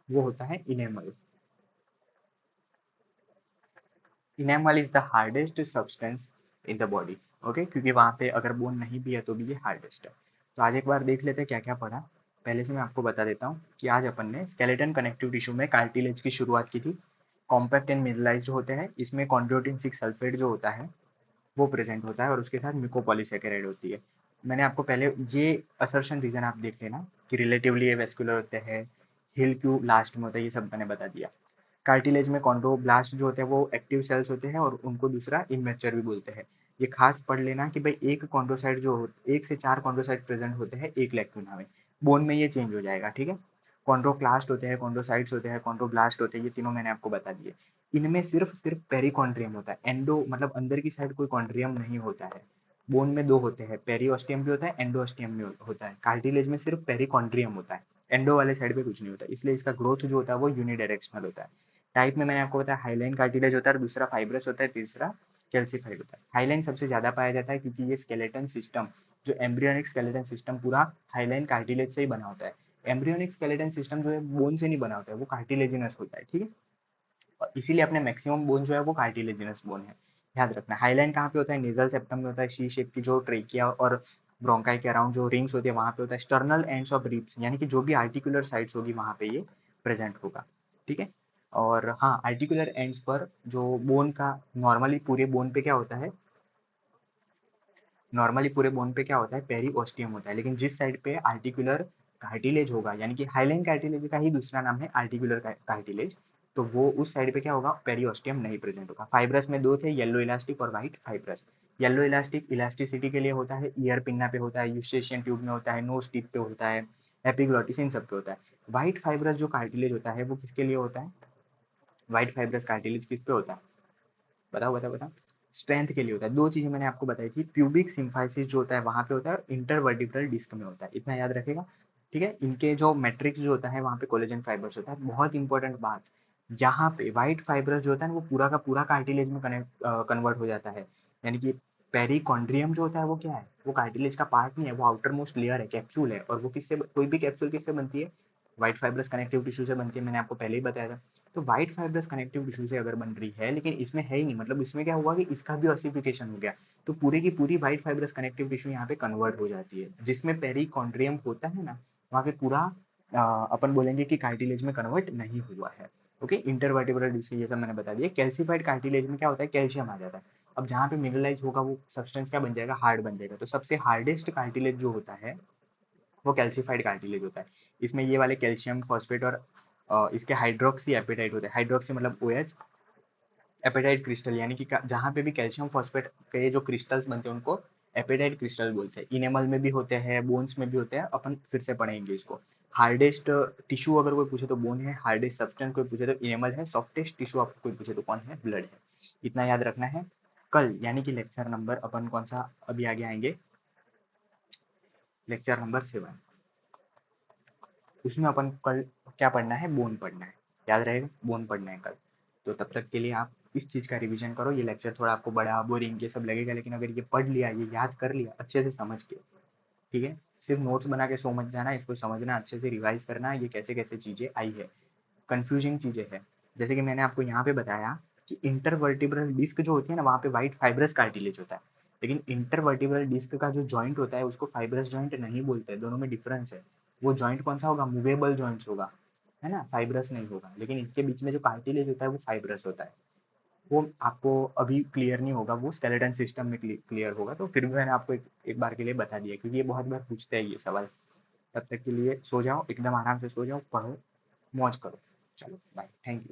वो होता है enamel. Enamel is the hardest substance in the body. Okay, क्योंकि वहां पे अगर बोन नहीं भी है तो भी ये हार्डेस्ट है। तो आज एक बार देख लेते हैं क्या क्या पढ़ा। पहले से मैं आपको बता देता हूँ कि आज अपन ने स्केलेटन कनेक्टिव टिश्यू में कार्टिलेज की शुरुआत की थी। कॉम्पैक्ट एंड मिनरलाइज्ड होते हैं, इसमें कॉन्ड्रोटिन 6 सल्फेट जो होता है वो प्रेजेंट होता है, और उसके साथ म्यूकोपॉलीसेकेराइड होती है। मैंने आपको पहले ये असर्शन रीजन आप देख लेना कि रिलेटिवली ये वेस्कुलर होते हैं, हिल क्यू लास्ट में होता है, ये सब मैंने बता दिया। कार्टिलेज में कॉन्ड्रोब्लास्ट जो होते हैं वो एक्टिव सेल्स होते हैं, और उनको दूसरा इमेच्योर भी बोलते हैं। ये खास पढ़ लेना कि भाई एक कॉन्ड्रोसाइट जो एक से 4 कॉन्ड्रोसाइट प्रेजेंट होते हैं एक लैक्यूना में। बोन में ये चेंज हो जाएगा, ठीक है। कॉन्ड्रोक्लास्ट होते हैं, कॉन्ड्रोसाइट्स होते हैं, कॉन्ड्रोब्लास्ट होते हैं, ये तीनों मैंने आपको बता दिए। इनमें सिर्फ सिर्फ पेरिकॉन्ड्रियम होता है, एंडो मतलब अंदर की साइड कोई कॉन्ड्रियम नहीं होता है। बोन में दो होते हैं, पेरीऑस्टियम भी होता है, एंडोस्टियम भी होता है। कार्टिलेज में सिर्फ पेरिकॉन्ड्रियम होता है, एंडो वाले साइड पे कुछ नहीं होता, इसलिए इसका ग्रोथ जो होता है वो यूनिडायरेक्शनल होता है। टाइप में मैंने आपको बताया, हाईलाइन कार्टिलेज होता है, दूसरा फाइब्रस होता है, तीसरा कैल्सिफाइड होता है। हाईलाइन सबसे ज्यादा पाया जाता है क्योंकि ये स्केलेटन सिस्टम, जो एम्ब्रियोनिक स्केलेटन सिस्टम पूरा हाईलाइन कार्टिलेज से ही बना होता है। एम्ब्रियोनिक स्केलेटन सिस्टम जो है बोन से नहीं बना होता है, वो कार्टिलेजिनस होता है, ठीक है। और इसीलिए अपने मैक्सिमम बोन जो है वो कार्टिलेजिनस बोन है। याद रखना, हाईलाइन कहाँ पे होता है, नेजल सेप्टम में होता है, सी शेप की जो ट्रेकिया और ब्रोंकाई के अराउंड जो रिंग्स होती है वहां पे होता है। स्टर्नल एंड्स ऑफ रिब्स, यानी कि जो भी आर्टिकुलर साइट्स होगी वहां पे ये प्रेजेंट होगा, ठीक है। और हाँ, आर्टिकुलर एंड्स पर जो बोन का, नॉर्मली पूरे बोन पे क्या होता है, नॉर्मली पूरे बोन पे क्या होता है, पेरीओस्टियम होता है, लेकिन जिस साइड पे आर्टिकुलर कार्टिलेज होगा, यानी कि हाइलाइन कार्टिलेज का ही दूसरा नाम है आर्टिकुलर कार्टिलेज, तो वो उस साइड पे क्या होगा, पेरीओस्टियम नहीं प्रेजेंट होगा। फाइब्रस में दो थे, येलो इलास्टिक और white fibrous. Yellow elastic elasticity के लिए होता है, ईयर पिन्ना पे होता है, यूस्टेशियन ट्यूब में होता है, नोज टिप पे होता है, एपिग्लॉटिस इन सब पे होता है। व्हाइट फाइब्रस जो कार्टिलेज होता है वो किसके लिए होता है, व्हाइट फाइब्रस कार्टिलेज किस पे होता है, बताओ बताओ बताओ। स्ट्रेंथ के लिए होता है। दो चीजें मैंने आपको बताई थी, प्यूबिक सिम्फाइसिस जो होता है वहां पे होता है, और इंटरवर्टिब्रल डिस्क में होता है, इतना याद रखेगा, ठीक है। इनके जो मैट्रिक्स जो होता है वहां पे कोलेजन फाइबर्स होता है। बहुत इंपॉर्टेंट बात, यहाँ पे व्हाइट फाइबर्स जो होता है वो पूरा का पूरा कार्टिलेज में कन्वर्ट हो जाता है, यानी कि पेरिकॉन्ड्रियम जो होता है वो क्या है, वो कार्टिलेज का पार्ट नहीं है, वो आउटर मोस्ट लेयर है, कैप्सूल है, और वो किससे, कोई भी कैप्सूल किससे बनती है, व्हाइट फाइब्रस कनेक्टिव टिश्यू से बनती है, मैंने आपको पहले ही बताया था। तो व्हाइट फाइब्रस कनेक्टिव टिश्यू से अगर बन रही है, लेकिन इसमें है ही नहीं, मतलब इसमें क्या हुआ कि इसका भी ऑसिफिकेशन हो गया, तो पूरी की पूरी व्हाइट फाइब्रस कनेक्टिव टिश्यू यहाँ पे कन्वर्ट हो जाती है। जिसमें पेरिकॉन्ड्रियम होता है ना, वहाँ पे पूरा अपन बोलेंगे कि कार्टिलेज में कन्वर्ट नहीं हुआ है। ओके, इंटरवर्टिब्रल डिस्क ये सब मैंने बता दिया। कैल्सिफाइड कार्टिलेज में क्या होता है, कैल्शियम आ जाता है। अब जहाँ पे मिनरलाइज होगा वो सब्सटेंस क्या बन जाएगा, हार्ड बन जाएगा। तो सबसे हार्डेस्ट कार्टिलेज जो होता है वो कैल्सिफाइड कार्टिलेज होता है। इसमें ये वाले कैल्शियम फॉस्फेट और इसके हाइड्रोक्सी एपेटाइट होते हैं। हाइड्रोक्सी मतलब OH, एपेटाइट क्रिस्टल, यानी कि जहाँ पे भी कैल्शियम फॉस्फेट के जो क्रिस्टल्स बनते हैं उनको एपेटाइट क्रिस्टल बोलते हैं। इनेमल में भी होते हैं, बोन्स में भी होते हैं, अपन फिर से पढ़ेंगे इसको। हार्डेस्ट टिश्यू अगर कोई पूछे तो बोन है, हार्डेस्ट सब्सटेंस कोई पूछे तो इनेमल है, सॉफ्टेस्ट टिश्यू आपको कोई पूछे तो कौन है, ब्लड है। इतना याद रखना है। कल यानी कि लेक्चर नंबर अपन कौन सा अभी आगे आएंगे, लेक्चर नंबर 7, उसमें अपन कल क्या पढ़ना है, बोन पढ़ना है, याद रहेगा बोन पढ़ना है कल। तो तब तक के लिए आप इस चीज़ का रिवीजन करो। ये लेक्चर थोड़ा आपको बड़ा बोरिंग ये सब लगेगा, लेकिन अगर ये पढ़ लिया, ये याद कर लिया अच्छे से समझ के, ठीक है, सिर्फ नोट्स बना के सो मत जाना, इसको समझना, अच्छे से रिवाइज करना, ये कैसे कैसे चीज़ें आई है, कंफ्यूजिंग चीज़ें हैं। जैसे कि मैंने आपको यहाँ पे बताया कि इंटरवर्टिब्रल डिस्क जो होती है ना, वहाँ पे वाइट फाइब्रस कार्टिलेज होता है, लेकिन इंटरवर्टिब्रल डिस्क का जो जॉइंट होता है उसको फाइब्रस जॉइंट नहीं बोलते, दोनों में डिफरेंस है। वो जॉइंट कौन सा होगा, मूवेबल जॉइंट्स होगा, है ना, फाइब्रस नहीं होगा, लेकिन इसके बीच में जो कार्टिलेज होता है वो फाइब्रस होता है। वो आपको अभी क्लियर नहीं होगा, वो स्केलेटन सिस्टम में क्लियर होगा, तो फिर भी मैंने आपको एक बार के लिए बता दिया, क्योंकि ये बहुत बार पूछते हैं ये सवाल। तब तक के लिए सो जाओ, एकदम आराम से सो जाओ, पढ़ो, मौज करो। चलो बाय, थैंक यू।